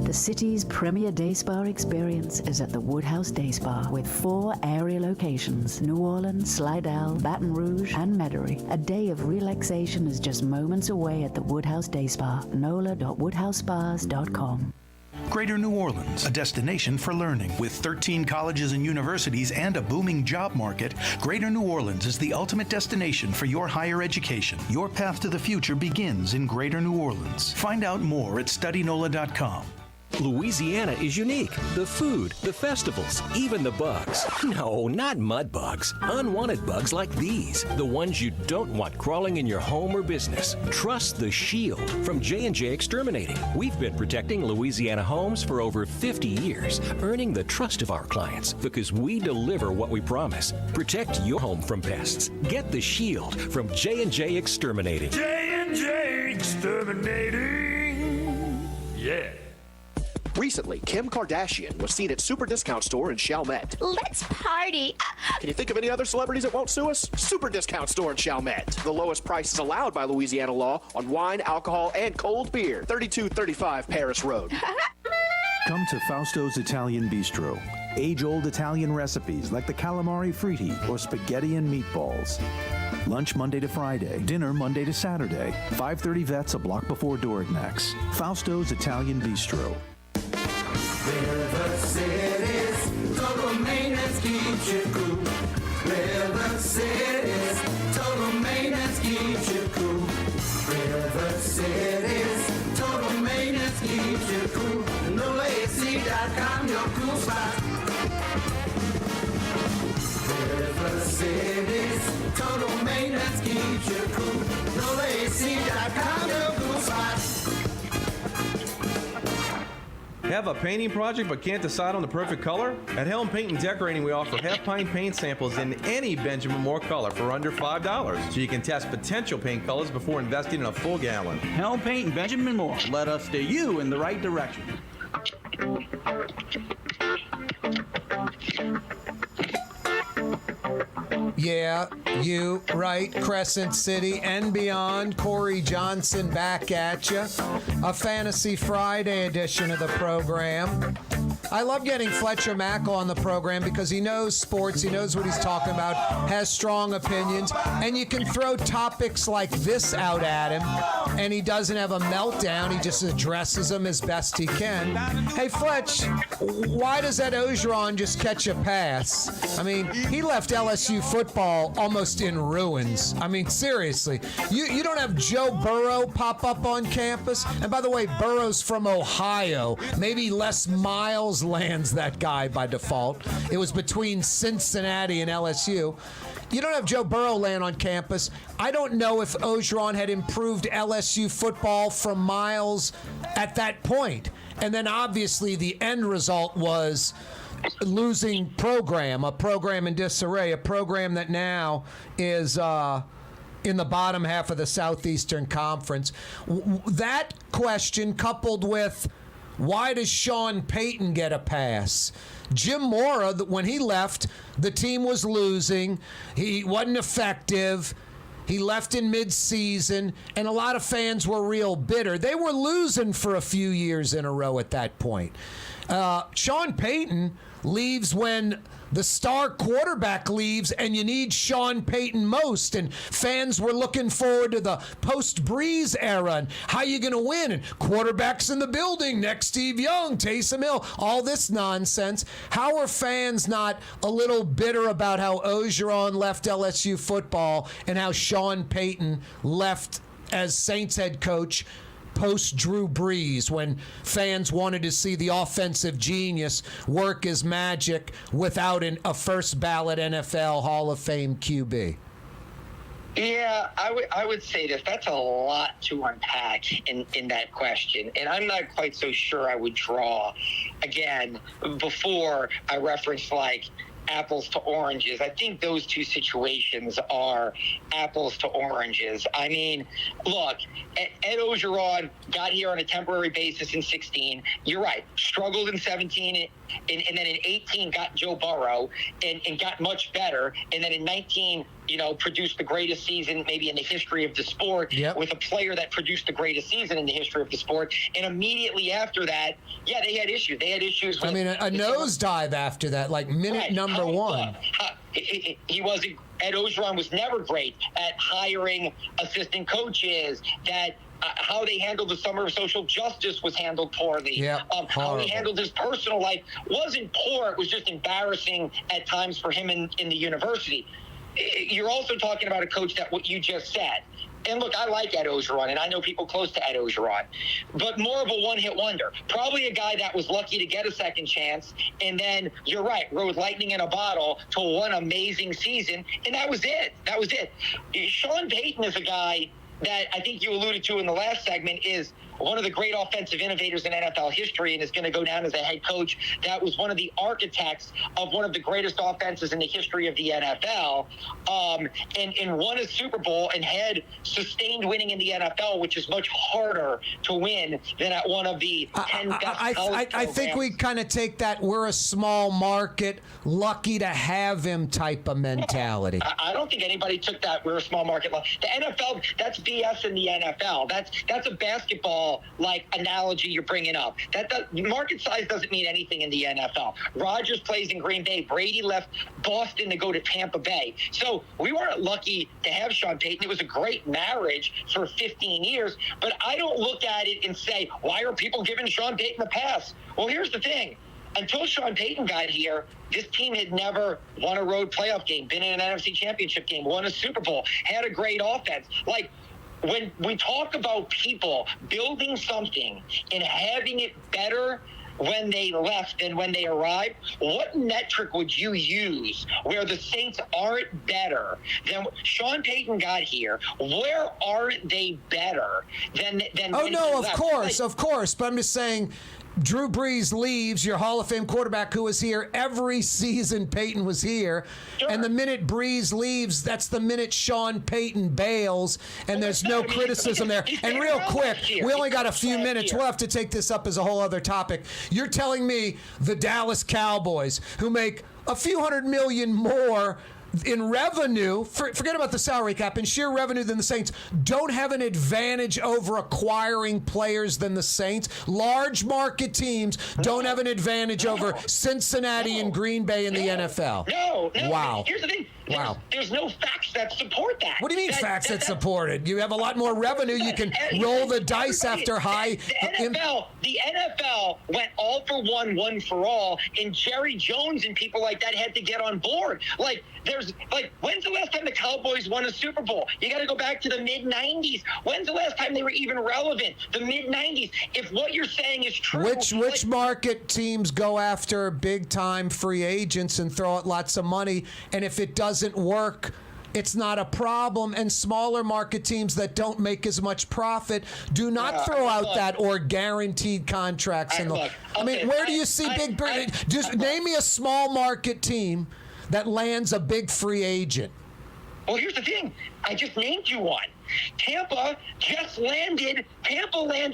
S17: The city's premier day spa experience is at the Woodhouse Day Spa with 4 area locations: New Orleans, Slidell, Baton Rouge, and Metairie. A day of relaxation is just moments away at the Woodhouse Day Spa. NOLA.woodhousespas.com.
S10: Greater New Orleans, a destination for learning. With 13 colleges and universities and a booming job market, Greater New Orleans is the ultimate destination for your higher education. Your path to the future begins in Greater New Orleans. Find out more at studynola.com.
S8: Louisiana is unique. The food, the festivals, even the bugs. No, not mud bugs. Unwanted bugs like these. The ones you don't want crawling in your home or business. Trust the Shield from J&J Exterminating. We've been protecting Louisiana homes for over 50 years, earning the trust of our clients because we deliver what we promise. Protect your home from pests. Get the Shield from J&J Exterminating.
S9: J&J Exterminating. Yeah.
S6: Recently, Kim Kardashian was seen at Super Discount Store in Chalmette.
S20: Let's party.
S6: Can you think of any other celebrities that won't sue us? Super Discount Store in Chalmette. The lowest prices allowed by Louisiana law on wine, alcohol, and cold beer. 3235 Paris Road.
S16: Come to Fausto's Italian Bistro. Age-old Italian recipes like the calamari fritti or spaghetti and meatballs. Lunch Monday to Friday. Dinner Monday to Saturday. 530 Vets, a block before Dorignax. Fausto's Italian Bistro.
S9: River City's total maintenance keeps you cool. River City's total maintenance keeps you cool. River City's total maintenance keeps you cool. NOLAAC.com, your cool spot. River City's total maintenance keeps you cool. NOLAAC.com, your cool spot.
S12: Have a painting project but can't decide on the perfect color? At Helm Paint and Decorating, we offer half-pint paint samples in any Benjamin Moore color for under $5, so you can test potential paint colors before investing in a full gallon.
S19: Helm Paint and Benjamin Moore. Let us steer you in the right direction.
S14: Yeah, you right, Crescent City and beyond. Corey Johnson back at you. A Fantasy Friday edition of the program. I love getting Fletcher Mackel on the program because he knows sports, he knows what he's talking about, has strong opinions, and you can throw topics like this out at him, and he doesn't have a meltdown. He just addresses them as best he can. Hey, Fletch, why does that Ogeron just catch a pass? I mean, he left LSU football almost in ruins. I mean, seriously. You don't have Joe Burrow pop up on campus? And by the way, Burrow's from Ohio. Maybe Les Miles lands that guy by default. It was between Cincinnati and LSU. You don't have Joe Burrow land on campus. I don't know if Ogeron had improved LSU football from Miles at that point. And then obviously the end result was losing program, a program in disarray, a program that now is in the bottom half of the Southeastern Conference. That question coupled with why does Sean Payton get a pass? Jim Mora, when he left, the team was losing. He wasn't effective. He left in mid-season, and a lot of fans were real bitter. They were losing for a few years in a row at that point. Sean Payton leaves when the star quarterback leaves, and you need Sean Payton most. And fans were looking forward to the post-Breeze era and how you going to win. And quarterbacks in the building, next Steve Young, Taysom Hill, all this nonsense. How are fans not a little bitter about how Orgeron left LSU football and how Sean Payton left as Saints head coach post Drew Brees, when fans wanted to see the offensive genius work his magic without a first ballot NFL Hall of Fame QB?
S18: Yeah, I would say this. That's a lot to unpack in that question. And I'm not quite so sure I would draw. Again, before I referenced like apples to oranges. I think those two situations are apples to oranges. I mean, look, Ed Orgeron got here on a temporary basis in 16. You're right. Struggled in 17, and then in 18 got Joe Burrow and got much better. And then in 19, produced the greatest season maybe in the history of the sport with a player that produced the greatest season in the history of the sport. And immediately after that, they had issues. They had issues with...
S14: a nosedive after that, like minute number one.
S18: He wasn't... Ed Orgeron was never great at hiring assistant coaches, that how they handled the summer of social justice was handled poorly. How he handled his personal life wasn't poor. It was just embarrassing at times for him in the university. You're also talking about a coach that what you just said. And look, I like Ed Orgeron, and I know people close to Ed Orgeron, but more of a one-hit wonder. Probably a guy that was lucky to get a second chance, and then, you're right, rode lightning in a bottle to one amazing season, and that was it. That was it. Sean Payton is a guy that I think you alluded to in the last segment is one of the great offensive innovators in NFL history, and is going to go down as a head coach that was one of the architects of one of the greatest offenses in the history of the NFL, and won a Super Bowl and had sustained winning in the NFL, which is much harder to win than at one of the 10 best college programs.
S14: I think we kind of take that we're a small market, lucky to have him type of mentality.
S18: I don't think anybody took that we're a small market. The NFL, that's BS in the NFL. That's a basketball like analogy you're bringing up. Market size doesn't mean anything in the NFL. Rodgers plays in Green Bay. Brady left Boston to go to Tampa Bay. So we weren't lucky to have Sean Payton. It was a great marriage for 15 years, but I don't look at it and say, why are people giving Sean Payton a pass? Well, here's the thing. Until Sean Payton got here, this team had never won a road playoff game, been in an NFC championship game, won a Super Bowl, had a great offense. Like, when we talk about people building something and having it better when they left than when they arrived, what metric would you use where the Saints aren't better than Sean Payton got here? Where aren't they better than
S14: Oh,
S18: when
S14: no,
S18: he
S14: of
S18: left?
S14: of course. But I'm just saying, Drew Brees leaves, your Hall of Fame quarterback who was here every season Peyton was here. Sure. And the minute Brees leaves, that's the minute Sean Payton bails, and there's no criticism there. And real quick, we only got a few minutes. We'll have to take this up as a whole other topic. You're telling me the Dallas Cowboys, who make a few $100 million more in revenue, forget about the salary cap, in sheer revenue than the Saints, don't have an advantage over acquiring players than the Saints? Large market teams don't have an advantage over Cincinnati and Green Bay in the NFL?
S18: No.
S14: Wow.
S18: Here's the thing. There's no facts that support that.
S14: What do you mean facts that support it? You have a lot more revenue. You can roll the dice after high.
S18: The NFL went all for one for all, and Jerry Jones and people like that had to get on board. When's the last time the Cowboys won a Super Bowl? You got to go back to the mid-'90s. When's the last time they were even relevant? The mid-'90s. If what you're saying is true,
S14: which market teams go after big-time free agents and throw out lots of money, and if it doesn't work, it's not a problem? And smaller market teams that don't make as much profit do not throw out that or guaranteed contracts. Where do you see just name me a small market team that lands a big free agent.
S18: Well, here's the thing. I just named you one. Tampa landed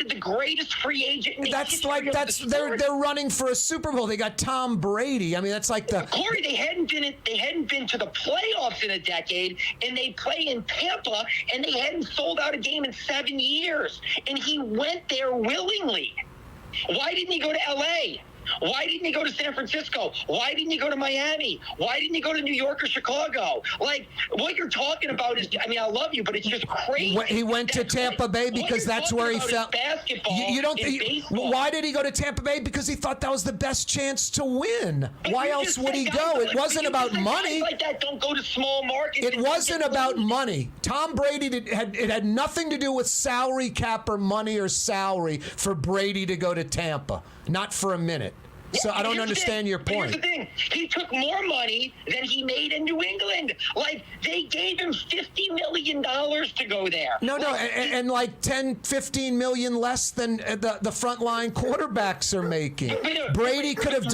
S18: the greatest free agent in the history of the sport.
S14: They're running for a Super Bowl. They got Tom Brady. I mean, that's like the
S18: Corey. They hadn't been to the playoffs in a decade, and they play in Tampa, and they hadn't sold out a game in 7 years, and he went there willingly. Why didn't he go to LA? Why didn't he go to San Francisco? Why didn't he go to Miami? Why didn't he go to New York or Chicago? Like, what you're talking about is, I mean, I love you, but it's just crazy.
S14: He went to Tampa Bay because that's where he felt. You don't think? Why did he go to Tampa Bay? Because he thought that was the best chance to win. Why else would he go? It wasn't about money.
S18: Like that don't go to small markets.
S14: It wasn't about money. Tom Brady it had nothing to do with salary cap or money or salary for Brady to go to Tampa. Not for a minute. So I don't understand your point.
S18: Here's the thing. He took more money than he made in New England. Like, they gave him $50 million to go there.
S14: And like 10, 15 million less than the frontline quarterbacks are making. Brady could have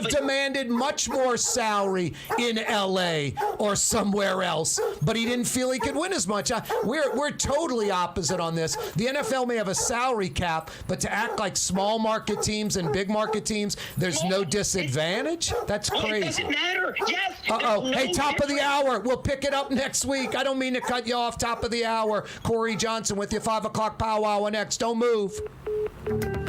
S14: demanded much more salary in L.A. or somewhere else, but he didn't feel he could win as much. We're totally opposite on this. The NFL may have a salary cap, but to act like small market teams and big market teams, there's no disadvantage? That's crazy.
S18: It doesn't matter. Yes.
S14: Hey, top of the hour. We'll pick it up next week. I don't mean to cut you off. Top of the hour. Corey Johnson with your 5 o'clock powwow next. Don't move.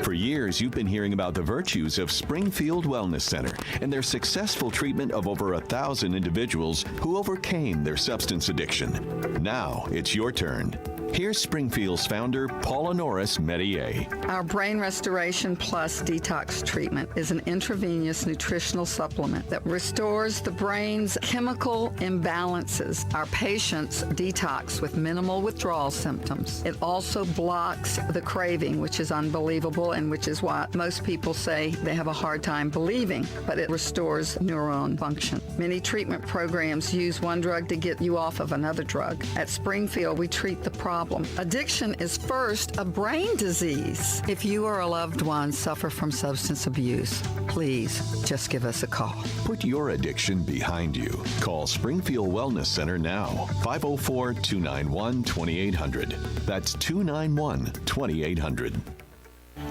S1: For years, you've been hearing about the virtues of Springfield Wellness Center and their successful treatment of over 1,000 individuals who overcame their substance addiction. Now it's your turn. Here's Springfield's founder, Paula Norris Metier.
S2: Our Brain Restoration Plus Detox Treatment is an intravenous nutritional supplement that restores the brain's chemical imbalances. Our patients detox with minimal withdrawal symptoms. It also blocks the craving, which is unbelievable and which is why most people say they have a hard time believing, but it restores neuron function. Many treatment programs use one drug to get you off of another drug. At Springfield, we treat the problem. Addiction is first a brain disease. If you or a loved one suffer from substance abuse, please just give us a call.
S1: Put your addiction behind you. Call Springfield Wellness Center now. 504-291-2800. That's 291-2800.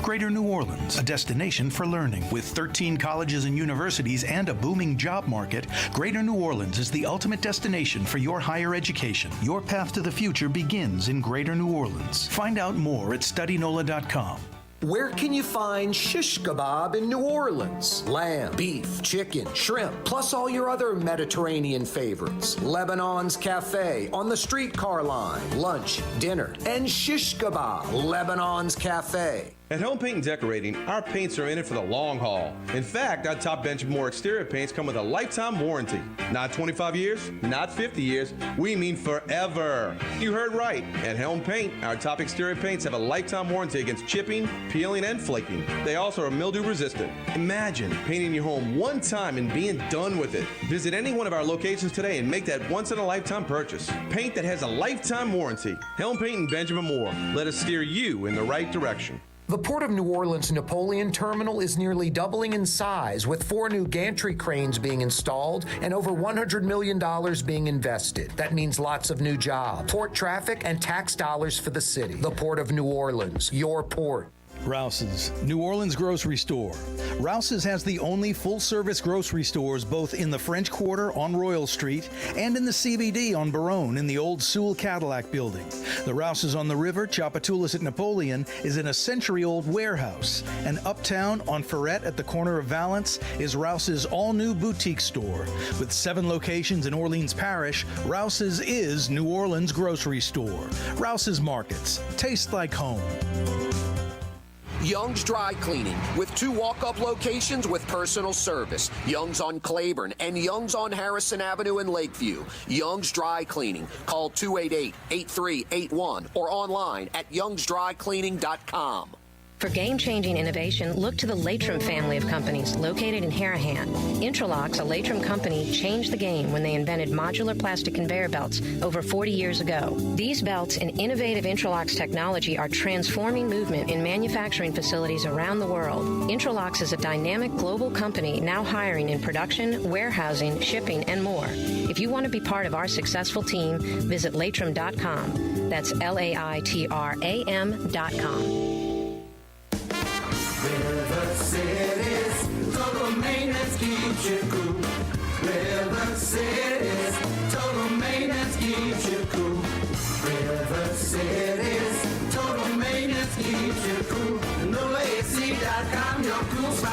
S10: Greater New Orleans, a destination for learning. With 13 colleges and universities and a booming job market, Greater New Orleans is the ultimate destination for your higher education. Your path to the future begins in Greater New Orleans. Find out more at studynola.com.
S13: Where can you find shish kebab in New Orleans? Lamb, beef, chicken, shrimp, plus all your other Mediterranean favorites. Lebanon's Cafe on the streetcar line. Lunch, dinner, and shish kebab. Lebanon's Cafe.
S12: At Home Paint and Decorating, our paints are in it for the long haul. In fact, our top Benchmore exterior paints come with a lifetime warranty. Not 25 years, not 50 years, we mean forever. You heard right. At Helm Paint, our top exterior paints have a lifetime warranty against chipping, peeling, and flaking. They also are mildew resistant. Imagine painting your home one time and being done with it. Visit any one of our locations today and make that once-in-a-lifetime purchase. Paint that has a lifetime warranty. Helm Paint and Benjamin Moore. Let us steer you in the right direction.
S5: The Port of New Orleans Napoleon Terminal is nearly doubling in size, with 4 new gantry cranes being installed and over $100 million being invested. That means lots of new jobs, port traffic, and tax dollars for the city. The Port of New Orleans, your port.
S10: Rouse's, New Orleans grocery store. Rouse's has the only full-service grocery stores both in the French Quarter on Royal Street and in the CBD on Baronne in the old Sewell Cadillac building. The Rouse's on the river, Tchoupitoulas at Napoleon, is in a century-old warehouse. And uptown on Ferret at the corner of Valence is Rouse's all-new boutique store. With 7 locations in Orleans Parish, Rouse's is New Orleans grocery store. Rouse's Markets. Taste like home.
S3: Young's Dry Cleaning, with 2 walk-up locations with personal service. Young's on Claiborne and Young's on Harrison Avenue in Lakeview. Young's Dry Cleaning. Call 288-8381 or online at youngsdrycleaning.com.
S4: For game-changing innovation, look to the Latrim family of companies located in Harahan. Intralocks, a Latrim company, changed the game when they invented modular plastic conveyor belts over 40 years ago. These belts and innovative Intralocks technology are transforming movement in manufacturing facilities around the world. Intralocks is a dynamic global company now hiring in production, warehousing, shipping, and more. If you want to be part of our successful team, visit Latrim.com. That's LAITRAM.com.
S9: River City's total maintenance keeps you cool. River City's total maintenance keeps you cool. River City's total maintenance keeps you cool. NolaAC.com, your cool spot.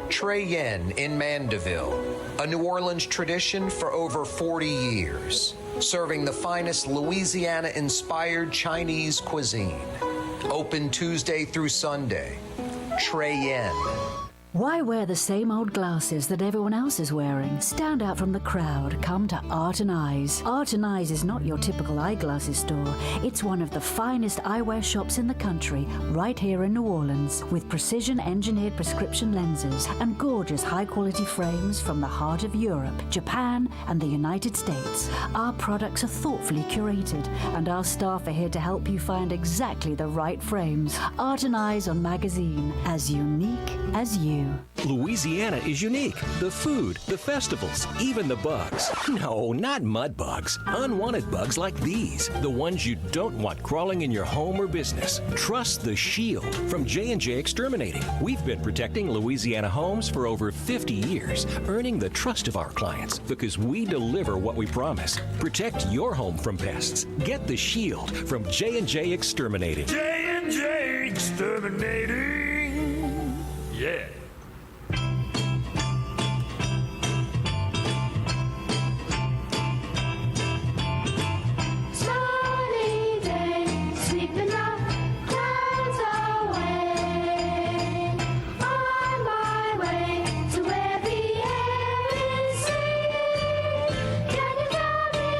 S13: Trey Yen in Mandeville, a New Orleans tradition for over 40 years, serving the finest Louisiana-inspired Chinese cuisine. Open Tuesday through Sunday. Trey Yen.
S17: Why wear the same old glasses that everyone else is wearing? Stand out from the crowd. Come to Art and Eyes. Art and Eyes is not your typical eyeglasses store. It's one of the finest eyewear shops in the country, right here in New Orleans, with precision-engineered prescription lenses and gorgeous high-quality frames from the heart of Europe, Japan, and the United States. Our products are thoughtfully curated, and our staff are here to help you find exactly the right frames. Art and Eyes on Magazine, as unique as you.
S8: Louisiana is unique. The food, the festivals, even the bugs. No, not mud bugs. Unwanted bugs like these. The ones you don't want crawling in your home or business. Trust the Shield from J&J Exterminating. We've been protecting Louisiana homes for over 50 years, earning the trust of our clients because we deliver what we promise. Protect your home from pests. Get the Shield from J&J Exterminating.
S9: J&J Exterminating. Yeah. Sunny day, sleeping rough, clouds away. On my way to where the air is sweet. Can you tell me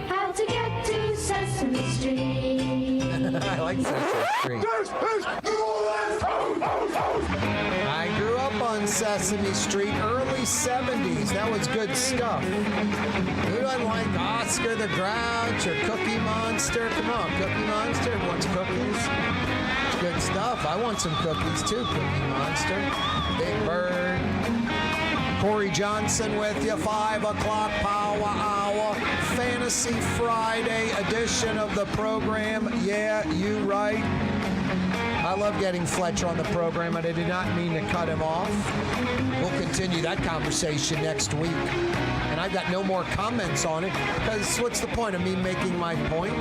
S9: how to get to Sesame Street?
S14: I like Sesame Street. I grew up on Sesame Street, early 70s. That was good stuff. Who doesn't like Oscar the Grouch or Cookie Monster? Come on, Cookie Monster wants cookies. Good stuff. I want some cookies too, Cookie Monster. Big Bird. Corey Johnson with you, 5 o'clock Power Hour. Fantasy Friday edition of the program. Yeah, you right. I love getting Fletcher on the program, and I did not mean to cut him off. We'll continue that conversation next week. And I've got no more comments on it, because what's the point of me making my point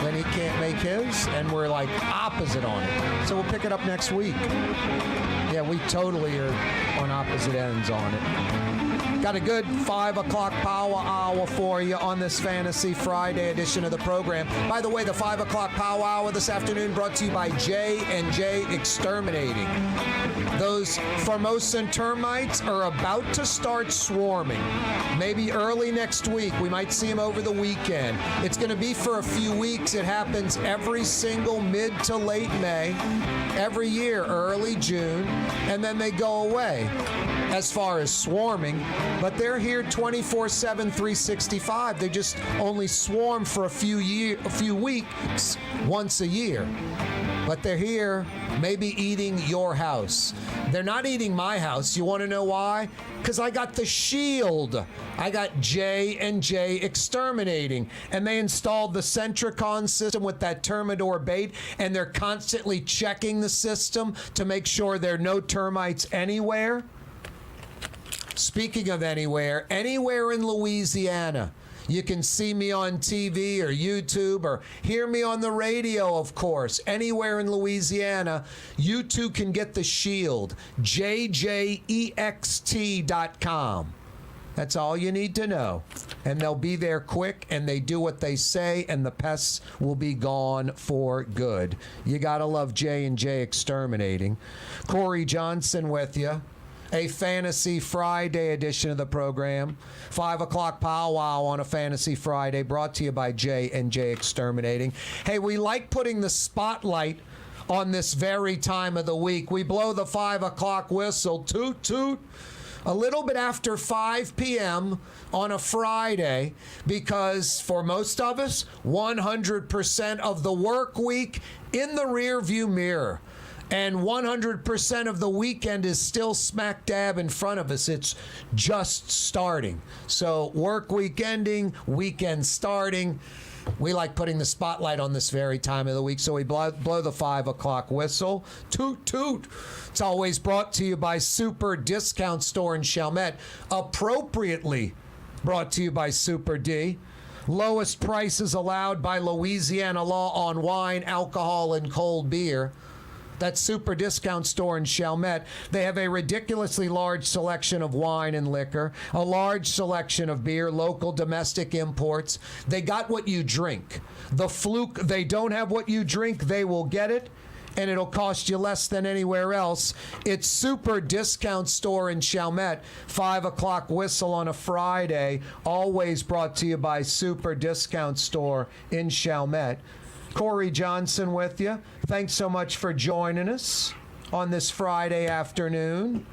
S14: when he can't make his, and we're like opposite on it. So we'll pick it up next week. Yeah, we totally are on opposite ends on it. Got a good 5 o'clock Power Hour for you on this Fantasy Friday edition of the program. By the way, the 5 o'clock Power Hour this afternoon brought to you by J&J Exterminating. Those Formosan termites are about to start swarming. Maybe early next week. We might see them over the weekend. It's going to be for a few weeks. It happens every single mid to late May, every year, early June, and then they go away as far as swarming. But they're here 24/7, 365. They just only swarm for a few weeks, once a year. But they're here, maybe eating your house. They're not eating my house. You want to know why? Because I got the Shield. I got J&J Exterminating. And they installed the Centricon system with that Termidor bait, and they're constantly checking the system to make sure there are no termites anywhere. Speaking of anywhere in Louisiana, you can see me on TV or YouTube or hear me on the radio, of course. Anywhere in Louisiana, you too can get the Shield. JJEXT.com. That's all you need to know. And they'll be there quick, and they do what they say, and the pests will be gone for good. You gotta love J&J Exterminating. Corey Johnson with you. A Fantasy Friday edition of the program. 5 o'clock powwow on a Fantasy Friday, brought to you by J&J Exterminating. Hey, we like putting the spotlight on this very time of the week. We blow the 5 o'clock whistle, toot, toot, a little bit after 5 p.m. on a Friday, because for most of us, 100% of the work week in the rearview mirror. And 100% of the weekend is still smack dab in front of us. It's just starting. So work week ending, weekend starting. We like putting the spotlight on this very time of the week, so we blow the 5 o'clock whistle. Toot, toot. It's always brought to you by Super Discount Store in Chalmette. Appropriately brought to you by Super D. lowest prices allowed by Louisiana law on wine, alcohol, and cold beer. That super discount store in Chalmette. They have a ridiculously large selection of wine and liquor, a large selection of beer, local domestic imports. They got what you drink. The fluke, they don't have what you drink, they will get it, and it'll cost you less than anywhere else. It's super discount store in Chalmette, 5 o'clock whistle on a Friday, always brought to you by Super Discount Store in Chalmette. Corey Johnson with you. Thanks so much for joining us on this Friday afternoon.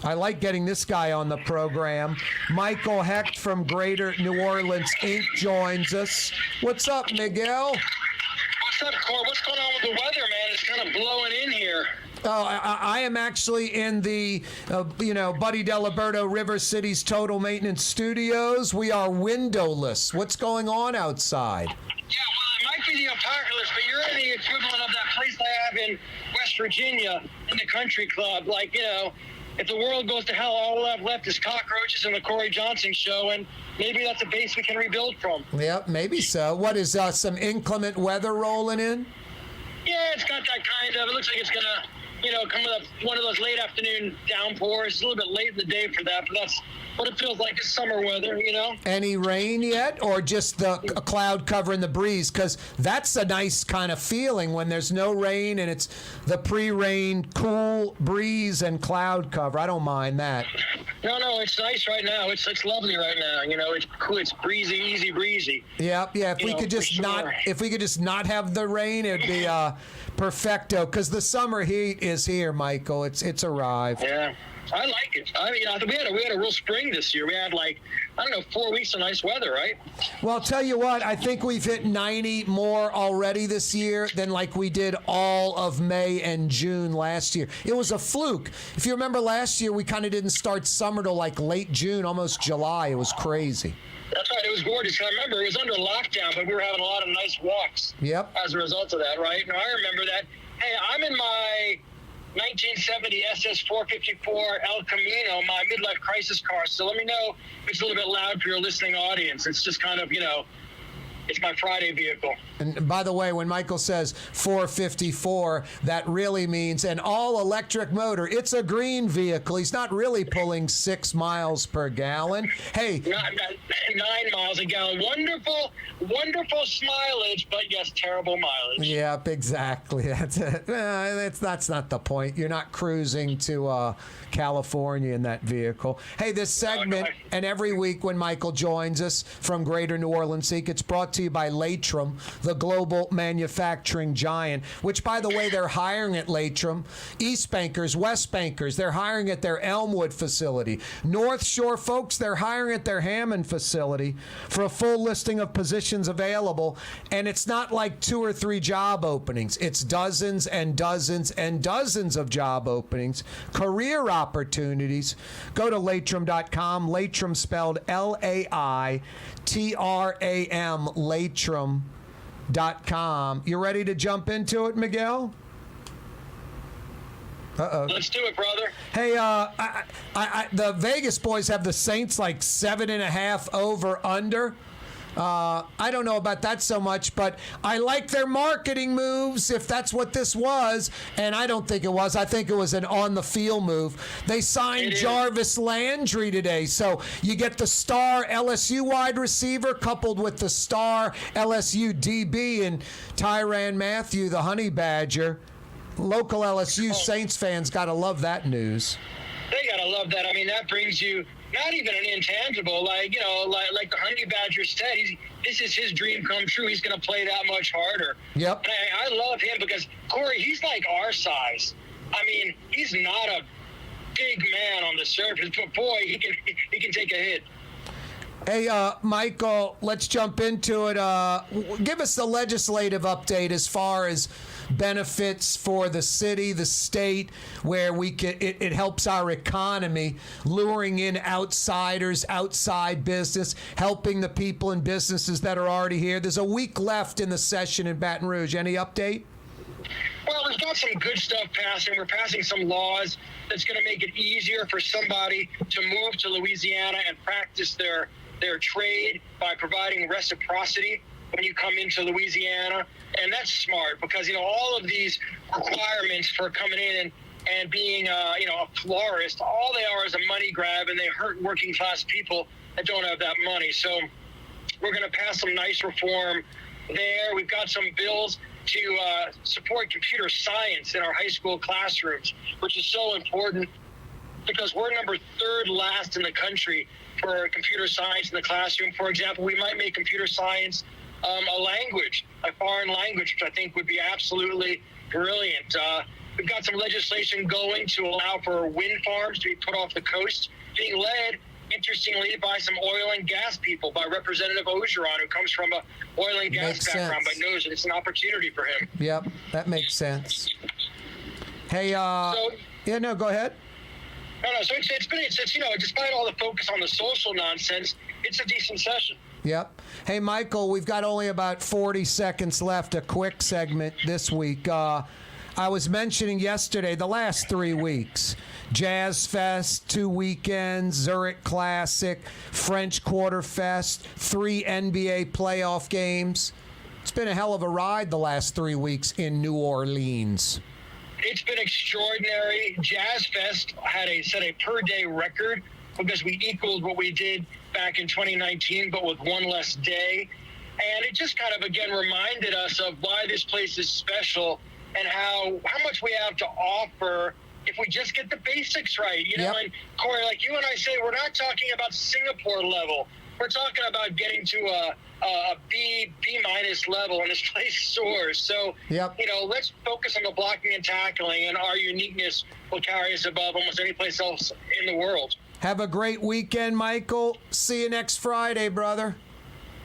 S14: I like getting this guy on the program. Michael Hecht from Greater New Orleans, Inc. joins us. What's up, Miguel?
S20: What's up, Corey? What's going on with the weather, man? It's kind of blowing in here.
S14: Oh, I am actually in the, Buddy Deliberto River City's Total Maintenance Studios. We are windowless. What's going on outside?
S20: Yeah, well, it might be the apocalypse, but you're in the equivalent of that place I have in West Virginia in the country club. Like, if the world goes to hell, all we'll have left is cockroaches and the Corey Johnson show, and maybe that's a base we can rebuild from.
S14: Yeah, maybe so. What is some inclement weather rolling in?
S20: Yeah, it's got that kind of, it looks like it's going to, come with one of those late afternoon downpours. It's a little bit late in the day for that, but that's what it feels like is summer weather,
S14: Any rain yet, or just the cloud covering the breeze? Because that's a nice kind of feeling when there's no rain and it's the pre-rain cool breeze and cloud cover. I don't mind that.
S20: No, it's nice right now. It's lovely right now. It's cool. It's breezy, easy breezy.
S14: Yeah. If we could just not have the rain, it'd be perfecto. Because the summer heat is here, Michael. It's arrived.
S20: Yeah. I like it. I mean, we had a real spring this year. We had 4 weeks of nice weather, right?
S14: Well, I'll tell you what, I think we've hit 90 more already this year than like we did all of May and June last year. It was a fluke. If you remember last year, we kind of didn't start summer till like late June, almost July. It was crazy.
S20: That's right. It was gorgeous. I remember it was under lockdown, but we were having a lot of nice walks.
S14: Yep.
S20: As a result of that, right? No, I remember that. Hey, I'm in my 1970 SS 454 El Camino, my midlife crisis car. So let me know if it's a little bit loud for your listening audience. It's just kind of, it's my Friday vehicle.
S14: And by the way, when Michael says 454, that really means an all-electric motor. It's a green vehicle. He's not really pulling 6 miles per gallon. Hey.
S20: 9 miles a gallon. Wonderful mileage, but yes, terrible mileage.
S14: Yep, exactly. That's it. That's not the point. You're not cruising to California in that vehicle. Hey, this segment, and every week when Michael joins us from Greater New Orleans, it's brought to you by Latrim, the global manufacturing giant, which, by the way, they're hiring at Latrim. East Bankers, West Bankers, they're hiring at their Elmwood facility. North Shore folks, they're hiring at their Hammond facility. For a full listing of positions available, and it's not like 2 or 3 job openings. It's dozens and dozens and dozens of job openings, career opportunities. Go to Latrim.com. Latrim spelled L-A-I-T-R-A-M, Latrim.com. You ready to jump into it, Miguel? Uh-oh.
S20: Let's do it, brother.
S14: Hey, the Vegas boys have the Saints like 7.5 over under. I don't know about that so much, but I like their marketing moves, if that's what this was, and I don't think it was. I think it was an on-the-field move. They signed Jarvis Landry today, so you get the star LSU wide receiver coupled with the star LSU DB and Tyrann Mathieu, the Honey Badger. Local LSU Saints fans got to love that news.
S20: They got to love that. I mean, that brings you not even an intangible, like the Honey Badger said, this is his dream come true. He's going to play that much harder.
S14: Yep.
S20: And I love him because, Corey, he's like our size. I mean, he's not a big man on the surface, but boy, he can take a hit.
S14: Hey, Michael, let's jump into it. Give us the legislative update as far as benefits for the city, the state, where we can, it helps our economy, luring in outsiders, outside business, helping the people and businesses that are already here. There's a week left in the session in Baton Rouge. Any update?
S20: Well, we've got some good stuff passing. We're passing some laws that's going to make it easier for somebody to move to Louisiana and practice their their trade by providing reciprocity when you come into Louisiana. And that's smart because, all of these requirements for coming in and being, a florist, all they are is a money grab, and they hurt working class people that don't have that money. So we're going to pass some nice reform there. We've got some bills to support computer science in our high school classrooms, which is so important because we're number 3rd last in the country for computer science in the classroom. For example, we might make computer science a language, a foreign language, which I think would be absolutely brilliant. We've got some legislation going to allow for wind farms to be put off the coast, being led, interestingly, by some oil and gas people, by Representative Ogeron, who comes from a oil and gas background, but knows that it's an opportunity for him.
S14: Yep, that makes sense. Hey, go ahead.
S20: No, so it's despite all the focus on the social nonsense, it's a decent session.
S14: Yep. Hey, Michael, we've got only about 40 seconds left, a quick segment this week. I was mentioning yesterday, the last 3 weeks, Jazz Fest, 2 weekends, Zurich Classic, French Quarter Fest, 3 NBA playoff games. It's been a hell of a ride the last 3 weeks in New Orleans.
S20: It's been extraordinary. Jazz Fest set a per-day record because we equaled what we did back in 2019, but with one less day. And it just kind of, again, reminded us of why this place is special and how much we have to offer if we just get the basics right. And Corey, like you and I say, we're not talking about Singapore level. We're talking about getting to a B minus level, and this place soars. So, let's focus on the blocking and tackling, and our uniqueness will carry us above almost any place else in the world.
S14: Have a great weekend, Michael. See you next Friday, brother.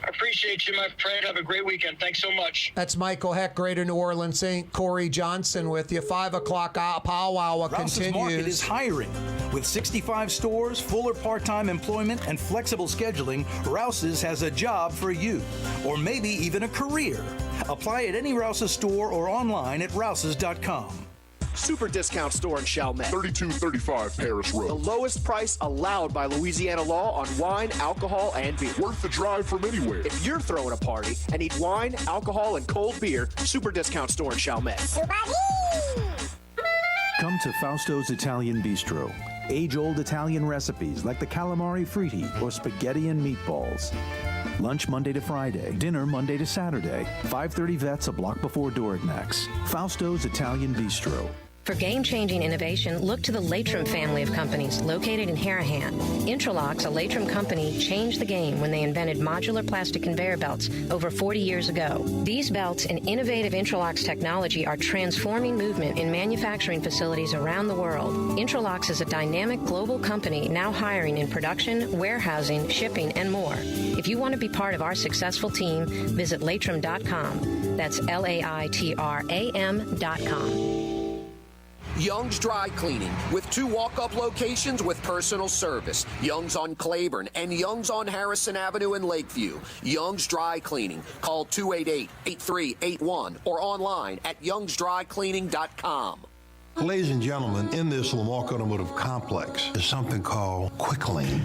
S20: I appreciate you, my friend. Have a great weekend. Thanks so much.
S14: That's Michael Hecht, Greater New Orleans Saint. Corey Johnson with you. 5 o'clock powwow
S10: Rouse's
S14: continues.
S10: Market is hiring. With 65 stores, full or part-time employment, and flexible scheduling, Rouse's has a job for you, or maybe even a career. Apply at any Rouse's store or online at rouses.com.
S6: Super discount store in Chalmette.
S7: 3235 Paris Road.
S6: The lowest price allowed by Louisiana law on wine, alcohol, and beer.
S7: Worth the drive from anywhere.
S6: If you're throwing a party and need wine, alcohol, and cold beer, Super discount store in Chalmette.
S16: Come to Fausto's Italian Bistro. Age-old Italian recipes like the calamari fritti or spaghetti and meatballs. Lunch Monday to Friday. Dinner Monday to Saturday. 530 Vets, a block before Dorignax. Fausto's Italian Bistro.
S4: For game-changing innovation, look to the Latrim family of companies located in Harahan. Intralox, a Latrim company, changed the game when they invented modular plastic conveyor belts over 40 years ago. These belts and innovative Intralox technology are transforming movement in manufacturing facilities around the world. Intralox is a dynamic global company now hiring in production, warehousing, shipping, and more. If you want to be part of our successful team, visit Latrim.com. That's LAITRAM.com.
S3: Young's Dry Cleaning, with 2 walk-up locations with personal service. Young's on Claiborne and Young's on Harrison Avenue in Lakeview. Young's Dry Cleaning. Call 288-8381 or online at youngsdrycleaning.com.
S11: Ladies and gentlemen, in this Lamarck Automotive Complex is something called Quick Lane.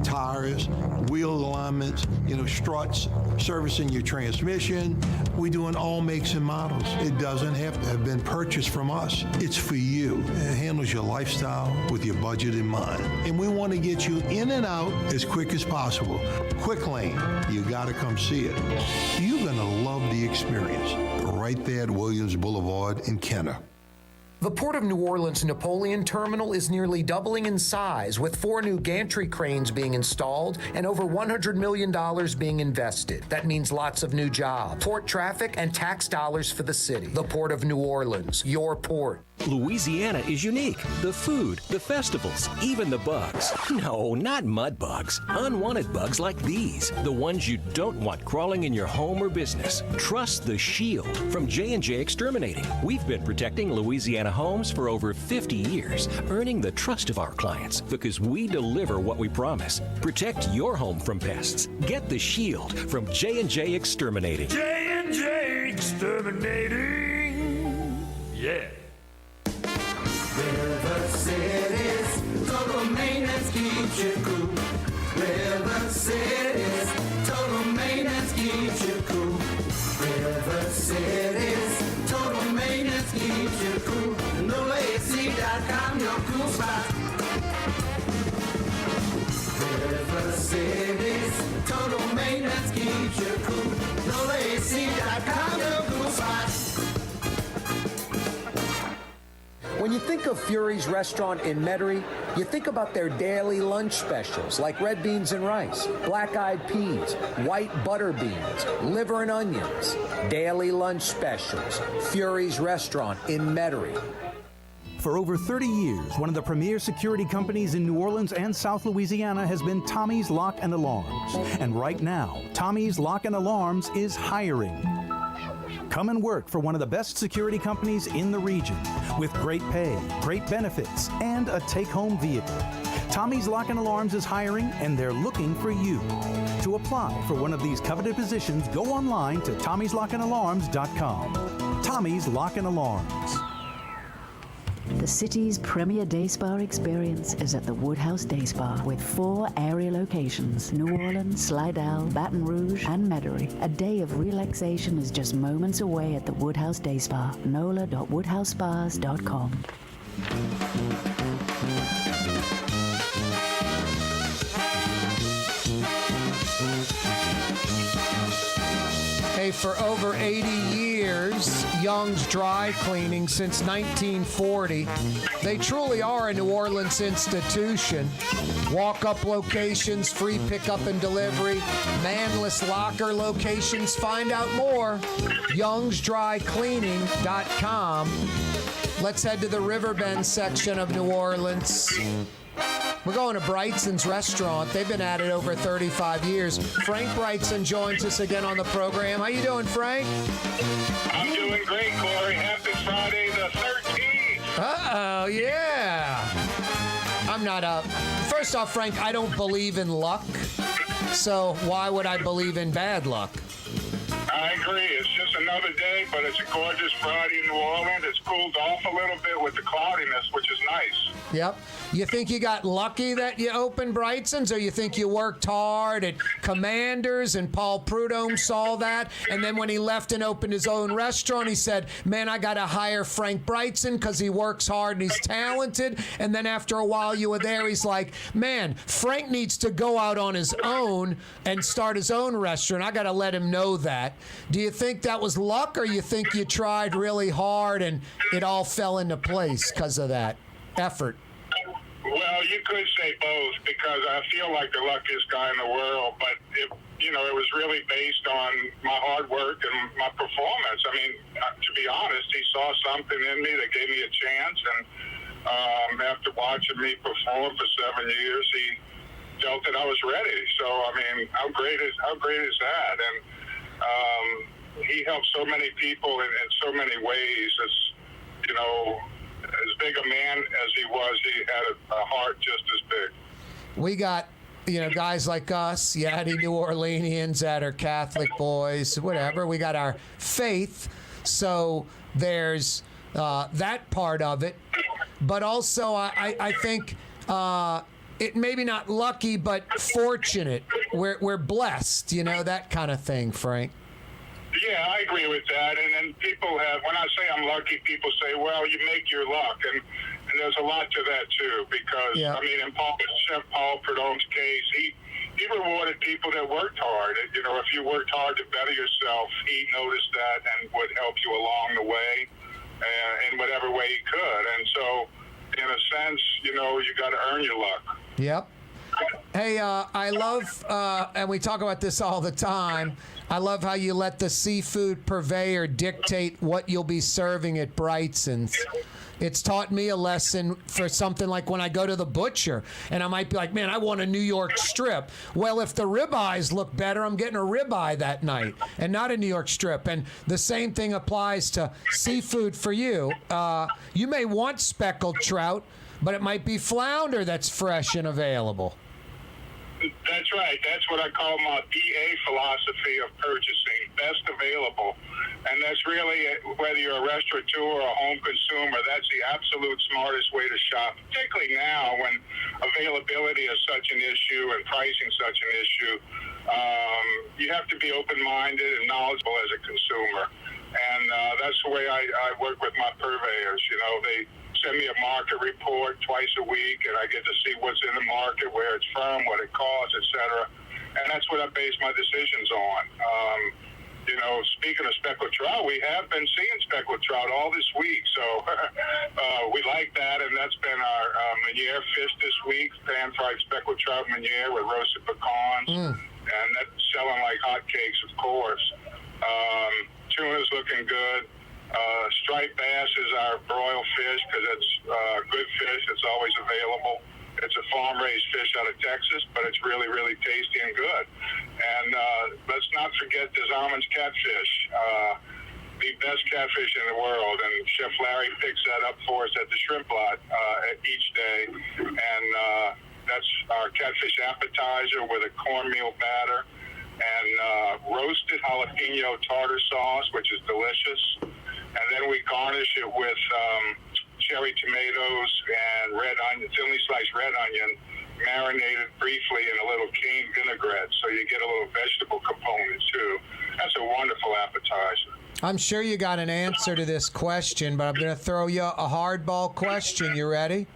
S11: Tires, wheel alignments, struts, servicing your transmission. We do in all makes and models. It doesn't have to have been purchased from us. It's for you. It handles your lifestyle with your budget in mind. And we want to get you in and out as quick as possible. Quick Lane, you got to come see it. You're going to love the experience. Right there at Williams Boulevard in Kenner.
S5: The Port of New Orleans Napoleon Terminal is nearly doubling in size, with 4 new gantry cranes being installed and over $100 million being invested. That means lots of new jobs, port traffic, and tax dollars for the city. The Port of New Orleans, your port.
S8: Louisiana is unique. The food, the festivals, even the bugs. No, not mud bugs. Unwanted bugs like these. The ones you don't want crawling in your home or business. Trust the Shield from J&J Exterminating. We've been protecting Louisiana homes for over 50 years, earning the trust of our clients because we deliver what we promise. Protect your home from pests. Get the Shield from J&J Exterminating.
S9: J&J Exterminating. Yeah. River City's total maintenance keeps you cool. River City's total maintenance keeps you cool. River City's total maintenance keeps you cool. NolaAC.com, your cool spot. River City's total maintenance keeps you cool. NolaAC.com, your cool spot.
S5: When you think of Fury's restaurant in Metairie, you think about their daily lunch specials like red beans and rice, black-eyed peas, white butter beans, liver and onions. Daily lunch specials. Fury's restaurant in Metairie.
S10: For over 30 years, one of the premier security companies in New Orleans and South Louisiana has been Tommy's Lock and Alarms. And right now, Tommy's Lock and Alarms is hiring. Come and work for one of the best security companies in the region with great pay, great benefits, and a take-home vehicle. Tommy's Lock and Alarms is hiring, and they're looking for you. To apply for one of these coveted positions, go online to tommyslockandalarms.com. Tommy's Lock and Alarms.
S17: The city's premier day spa experience is at the Woodhouse Day Spa with 4 area locations: New Orleans, Slidell, Baton Rouge, and Metairie. A day of relaxation is just moments away at the Woodhouse Day Spa. NOLA.woodhousespas.com.
S14: Hey, for over 80 years, Young's Dry Cleaning since 1940. They truly are a New Orleans institution. Walk-up locations, free pickup and delivery, manless locker locations. Find out more. youngsdrycleaning.com. Let's head to the Riverbend section of New Orleans. We're going to Brigtsen's restaurant. They've been at it over 35 years. Frank Brigtsen joins us again on the program. How you doing, Frank?
S21: I'm doing great, Corey. Happy Friday the 13th.
S14: Uh-oh, yeah. I'm not First off, Frank, I don't believe in luck. So why would I believe in bad luck?
S21: I agree. It's just another day, but it's a gorgeous Friday in New Orleans. It's cooled off a little bit with the cloudiness, which is nice.
S14: Yep. You think you got lucky that you opened Brigtsen's, or you think you worked hard at Commanders and Paul Prudhomme saw that, and then when he left and opened his own restaurant, he said, man, I got to hire Frank Brigtsen because he works hard and he's talented, and then after a while you were there, he's like, man, Frank needs to go out on his own and start his own restaurant. I got to let him know that. Do you think that was luck, or you think you tried really hard and it all fell into place because of that effort?
S21: Well, you could say both, because I feel like the luckiest guy in the world, but it was really based on my hard work and my performance. I mean, to be honest, he saw something in me that gave me a chance, and after watching me perform for 7 years, he felt that I was ready. So, I mean, how great is that? And he helped so many people in so many ways. As big a man as he was, he had a heart just as big.
S14: We got, guys like us, Yaddy New Orleanians that are Catholic boys, whatever. We got our faith, so there's that part of it. But also, I think it maybe not lucky, but fortunate. We're blessed, that kind of thing, Frank.
S21: Yeah, I agree with that. And then people when I say I'm lucky, people say, well, you make your luck. And there's a lot to that, too, because, I mean, in Paul Prudhomme's case, he rewarded people that worked hard. If you worked hard to better yourself, he noticed that and would help you along the way in whatever way he could. And so, in a sense, you got to earn your luck.
S14: Yep. Hey, I love, and we talk about this all the time, I love how you let the seafood purveyor dictate what you'll be serving at Brigtsen's. It's taught me a lesson for something like when I go to the butcher, and I might be like, man, I want a New York strip. Well, if the ribeyes look better, I'm getting a ribeye that night and not a New York strip. And the same thing applies to seafood for you. You may want speckled trout, but it might be flounder that's fresh and available.
S21: That's right. That's what I call my BA philosophy of purchasing, best available. And that's really, whether you're a restaurateur or a home consumer, that's the absolute smartest way to shop, particularly now when availability is such an issue and pricing such an issue. You have to be open-minded and knowledgeable as a consumer. And that's the way I work with my purveyors. You know, they send me a market report twice a week, and I get to see what's in the market, where it's from, what it costs, et cetera. And that's what I base my decisions on. You know, speaking of speckled trout, we have been seeing speckled trout all this week, so we like that, and that's been our Meunier fish this week, pan-fried speckled trout Meunier with roasted pecans, and that's selling like hotcakes, of course. Tuna's looking good. Striped bass is our broil fish because it's good fish. It's always available. It's a farm-raised fish out of Texas, but it's really, really tasty and good. And let's not forget the Zalman's catfish, the best catfish in the world. And Chef Larry picks that up for us at the shrimp lot each day. And that's our catfish appetizer with a cornmeal batter and roasted jalapeno tartar sauce, which is delicious. And then we garnish it with cherry tomatoes and red onion, thinly sliced red onion, marinated briefly in a little cane vinaigrette, so you get a little vegetable component too. That's a wonderful appetizer.
S14: I'm sure you got an answer to this question, but I'm going to throw you a hardball question. You ready?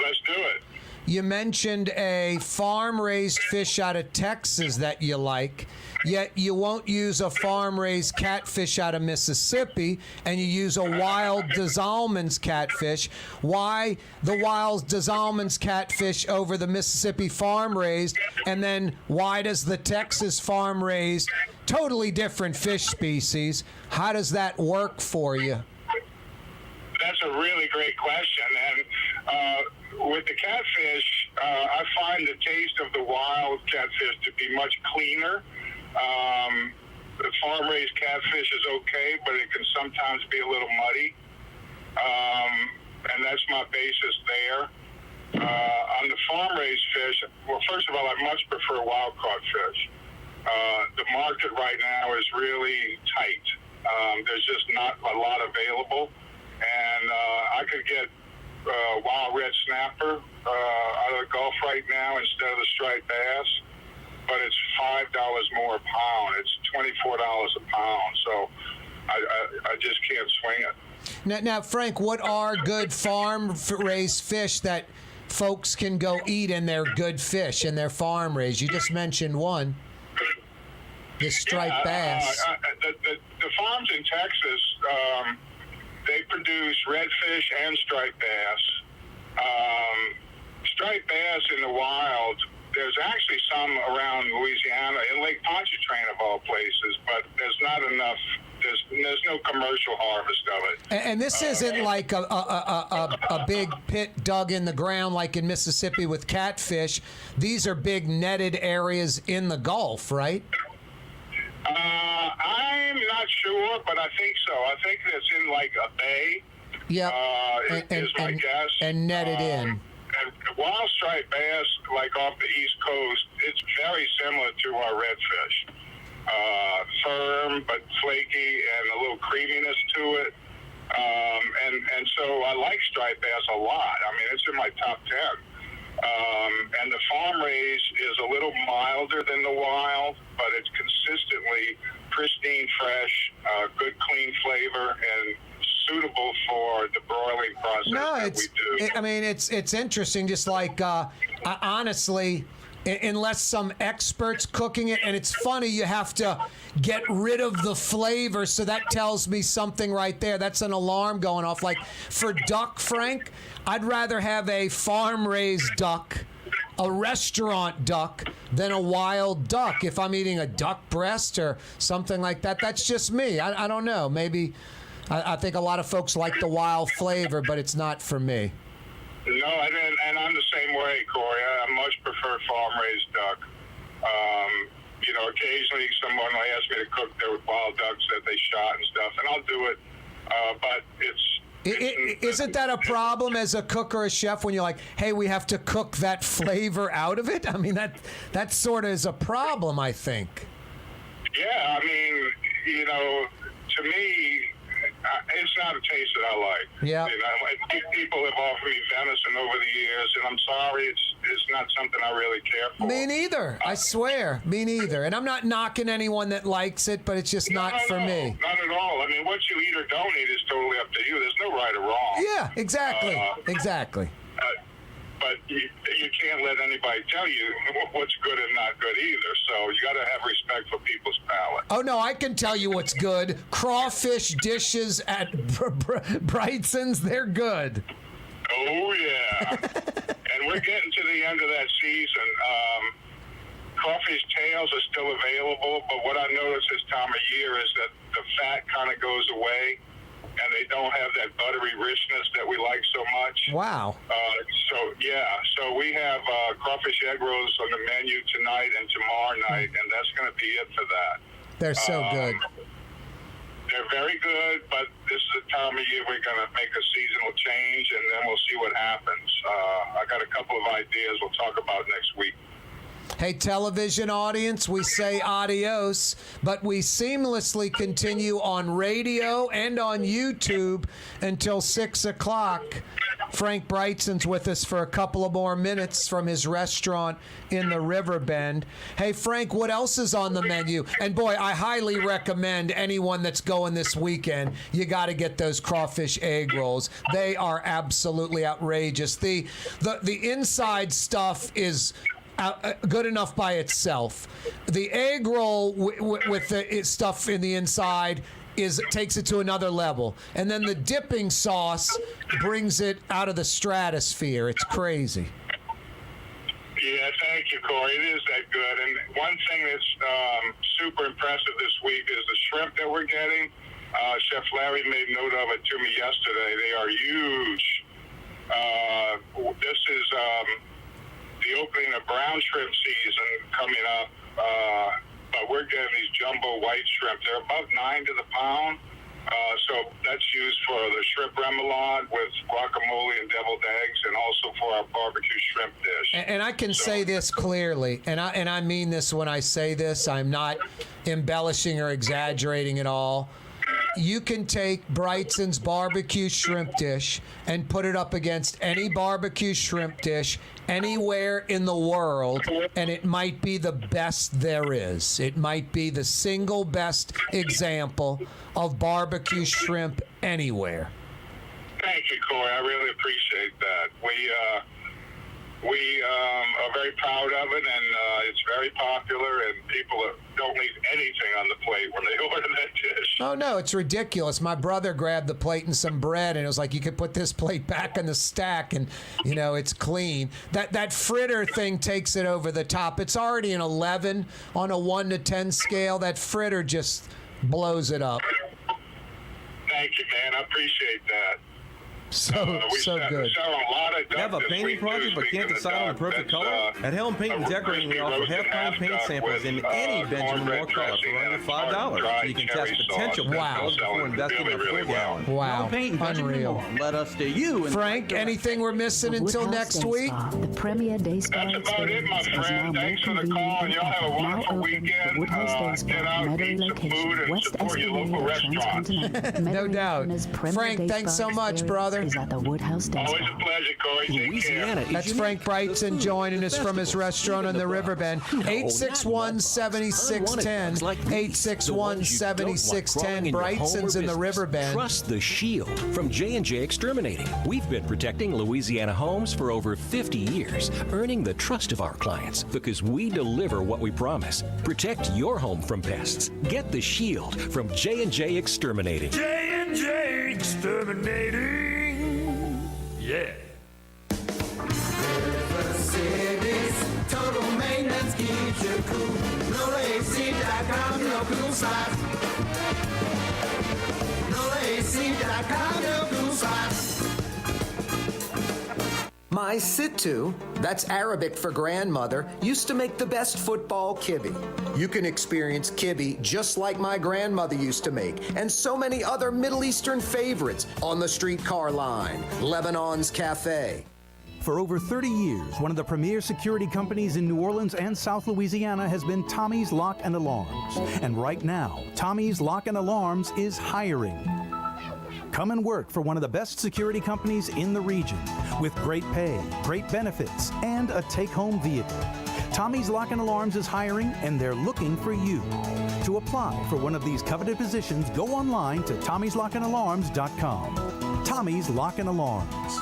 S21: Let's do it.
S14: You mentioned a farm-raised fish out of Texas that you like, yet you won't use a farm-raised catfish out of Mississippi, and you use a wild DeZalman's catfish. Why the wild DeZalman's catfish over the Mississippi farm-raised, and then why does the Texas farm-raised, totally different fish species, how does that work for you?
S21: That's a really great question, and with the catfish, I find the taste of the wild catfish to be much cleaner. The farm-raised catfish is okay, but it can sometimes be a little muddy, and that's my basis there. On the farm-raised fish, well, first of all, I much prefer wild-caught fish. The market right now is really tight. There's just not a lot available, and I could get wild red snapper out of the Gulf right now instead of the striped bass, but it's $5 more a pound. It's $24 a pound, so I just can't swing it.
S14: Now, Frank, what are good farm-raised fish that folks can go eat and they're good fish and they're farm-raised? You just mentioned one, the striped bass.
S21: The farms in Texas, they produce redfish and striped bass. Striped bass in the wild, there's actually some around Louisiana, in Lake Pontchartrain of all places, but there's not enough. There's no commercial harvest of it.
S14: And this isn't like a big pit dug in the ground like in Mississippi with catfish. These are big netted areas in the Gulf, right?
S21: I'm not sure, but I think so. I think it's in like a bay.
S14: Yeah.
S21: Is my guess.
S14: And netted in.
S21: And wild striped bass, like off the East Coast, it's very similar to our redfish. Firm but flaky and a little creaminess to it. And so I like striped bass a lot. I mean, it's in my top 10. And the farm raised is a little milder than the wild, but it's consistently pristine, fresh, good, clean flavor, and suitable for the broiling process we do.
S14: I mean, it's interesting. Just like honestly, unless some experts cooking it, and it's funny, you have to get rid of the flavor. So that tells me something right there. That's an alarm going off. Like for duck, Frank, I'd rather have a farm-raised duck, a restaurant duck, than a wild duck. If I'm eating a duck breast or something like that, that's just me. I don't know. Maybe I think a lot of folks like the wild flavor, but it's not for me.
S21: No, and I'm the same way, Corey. I much prefer farm-raised duck. You know, occasionally someone will ask me to cook their wild ducks that they shot and stuff, and I'll do it. But
S14: isn't that a problem as a cook or a chef when you're like, hey, we have to cook that flavor out of it? I mean, that sort of is a problem, I think.
S21: Yeah, I mean, you know, to me, it's not a taste that I like.
S14: Yeah.
S21: You know, people have offered me venison over the years, and I'm sorry, it's not something I really care for.
S14: Me neither. I swear, me neither. And I'm not knocking anyone that likes it, but it's just not for me.
S21: Not at all. I mean, what you eat or don't eat is totally up to you. There's no right or wrong.
S14: Yeah, exactly. Exactly.
S21: But you can't let anybody tell you what's good and not good either. So you got to have respect for people's palate.
S14: Oh, no, I can tell you what's good. Crawfish dishes at Brigtsen's, they're good.
S21: Oh, yeah. And we're getting to the end of that season. Crawfish tails are still available, but what I noticed this time of year is that the fat kind of goes away, and they don't have that buttery richness that we like so much.
S14: Wow.
S21: So we have crawfish egg rolls on the menu tonight and tomorrow night, and that's going to be it for that.
S14: They're so good.
S21: They're very good, but this is the time of year we're going to make a seasonal change, and then we'll see what happens. I got a couple of ideas we'll talk about next week.
S14: Hey, television audience, we say adios, but we seamlessly continue on radio and on YouTube until 6 o'clock. Frank Brigtsen's with us for a couple of more minutes from his restaurant in the Riverbend. Hey, Frank, what else is on the menu? And boy, I highly recommend anyone that's going this weekend, you got to get those crawfish egg rolls. They are absolutely outrageous. The inside stuff is good enough by itself. The egg roll with the stuff in the inside takes it to another level, and then the dipping sauce brings it out of the stratosphere. It's crazy.
S21: Yeah, thank you, Corey. It is that good. And one thing that's super impressive this week is the shrimp that we're getting. Chef Larry made note of it to me yesterday. They are huge. This is the opening of brown shrimp season coming up, but we're getting these jumbo white shrimp. They're about $9 to the pound, so that's used for the shrimp remoulade with guacamole and deviled eggs, and also for our barbecue shrimp dish.
S14: And I can say this clearly, and I mean this when I say this. I'm not embellishing or exaggerating at all. You can take Brigtsen's barbecue shrimp dish and put it up against any barbecue shrimp dish anywhere in the world, and it might be the best there is. It might be the single best example of barbecue shrimp anywhere.
S21: Thank you, Corey. I really appreciate that. We are very proud of it, and it's very popular, and people don't leave anything on the plate when they order that dish.
S14: Oh, no, it's ridiculous. My brother grabbed the plate and some bread, and it was like, you could put this plate back in the stack, and, you know, it's clean. That fritter thing takes it over the top. It's already an 11 on a 1 to 10 scale. That fritter just blows it up.
S21: Thank you, man. I appreciate that.
S14: So good.
S12: You have a painting project but can't decide on the perfect color? At Helm Paint and Decorating, we offer half-tone paint samples in any Benjamin Moore color for under $5, so you can test potential paint colors before investing in a full gallon.
S14: Wow.
S19: Helm Paint and Benjamin
S14: Unreal.
S19: Moore. Let us steer you.
S14: Frank, anything we're missing until next week?
S17: The premier day spa experience is now more convenient than ever. Now open at Woodhouse Day Spa, Metairie location, West Esplanade, Transcontinental.
S14: No doubt. Frank, thanks so much, brother.
S17: Is at the Woodhouse Day
S21: Always
S17: Spa.
S21: a pleasure, Corey. Take care.
S14: That's Frank Brigtsen joining us from his restaurant in the Riverbend. 861-7610. 861-7610. Brigtsen's in the Riverbend.
S8: Trust the Shield from J&J Exterminating. We've been protecting Louisiana homes for over 50 years, earning the trust of our clients because we deliver what we promise. Protect your home from pests. Get the Shield from J&J Exterminating.
S9: J&J Exterminating. Yeah. River City's total maintenance keeps you cool. NolaAC.com, no cool spots. NolaAC.com, no cool spots.
S13: My Sittu, that's Arabic for grandmother, used to make the best football kibbe. You can experience kibbe just like my grandmother used to make, and so many other Middle Eastern favorites on the streetcar line, Lebanon's Cafe.
S16: For over 30 years, one of the premier security companies in New Orleans and South Louisiana has been Tommy's Lock and Alarms. And right now, Tommy's Lock and Alarms is hiring. Come and work for one of the best security companies in the region with great pay, great benefits, and a take-home vehicle. Tommy's Lock and Alarms is hiring, and they're looking for you. To apply for one of these coveted positions, go online to tommyslockandalarms.com. Tommy's Lock and Alarms.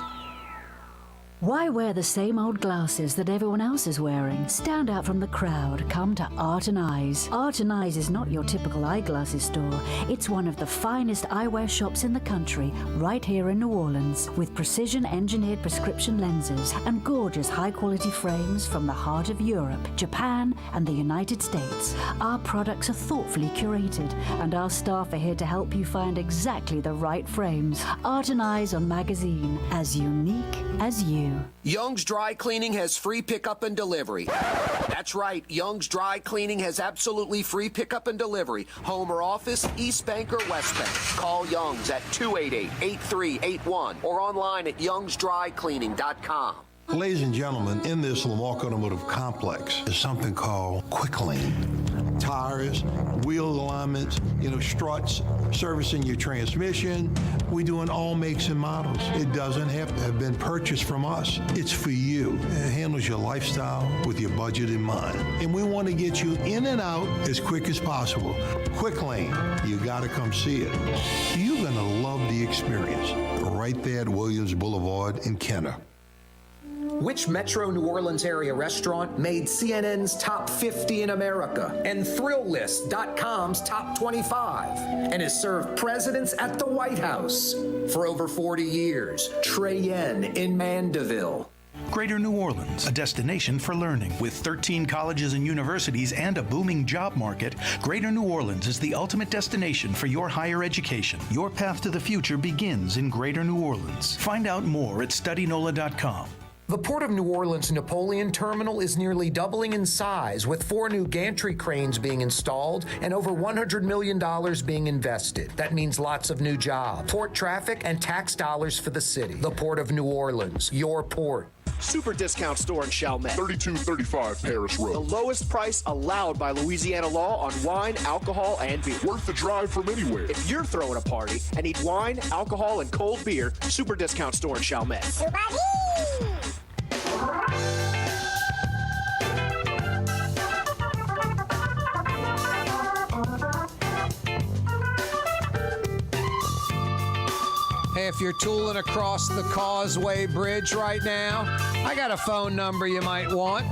S17: Why wear the same old glasses that everyone else is wearing? Stand out from the crowd. Come to Art and Eyes. Art and Eyes is not your typical eyeglasses store. It's one of the finest eyewear shops in the country, right here in New Orleans, with precision-engineered prescription lenses and gorgeous high-quality frames from the heart of Europe, Japan, and the United States. Our products are thoughtfully curated, and our staff are here to help you find exactly the right frames. Art and Eyes on Magazine, as unique as you.
S3: Young's Dry Cleaning has free pickup and delivery. That's right, Young's Dry Cleaning has absolutely free pickup and delivery. Home or office, East Bank or West Bank. Call Young's at 288-8381 or online at youngsdrycleaning.com.
S11: Ladies and gentlemen, in this Lamarck Automotive Complex is something called Quick Lane. Tires, wheel alignments, struts, servicing your transmission. We're doing all makes and models. It doesn't have to have been purchased from us. It's for you. It handles your lifestyle with your budget in mind. And we want to get you in and out as quick as possible. Quick Lane, you got to come see it. You're going to love the experience. Right there at Williams Boulevard in Kenner.
S13: Which Metro New Orleans area restaurant made CNN's Top 50 in America and ThrillList.com's Top 25 and has served presidents at the White House for over 40 years? Trey Yen in Mandeville.
S10: Greater New Orleans, a destination for learning. With 13 colleges and universities and a booming job market, Greater New Orleans is the ultimate destination for your higher education. Your path to the future begins in Greater New Orleans. Find out more at studynola.com.
S5: The Port of New Orleans Napoleon Terminal is nearly doubling in size, with 4 new gantry cranes being installed and over $100 million being invested. That means lots of new jobs, port traffic, and tax dollars for the city. The Port of New Orleans, your port.
S6: Super discount store in Chalmette.
S7: 3235 Paris Road.
S6: The lowest price allowed by Louisiana law on wine, alcohol, and beer.
S7: Worth the drive from anywhere.
S6: If you're throwing a party and need wine, alcohol, and cold beer, super discount store in Chalmette.
S14: Hey, if you're tooling across the Causeway Bridge right now, I got a phone number you might want.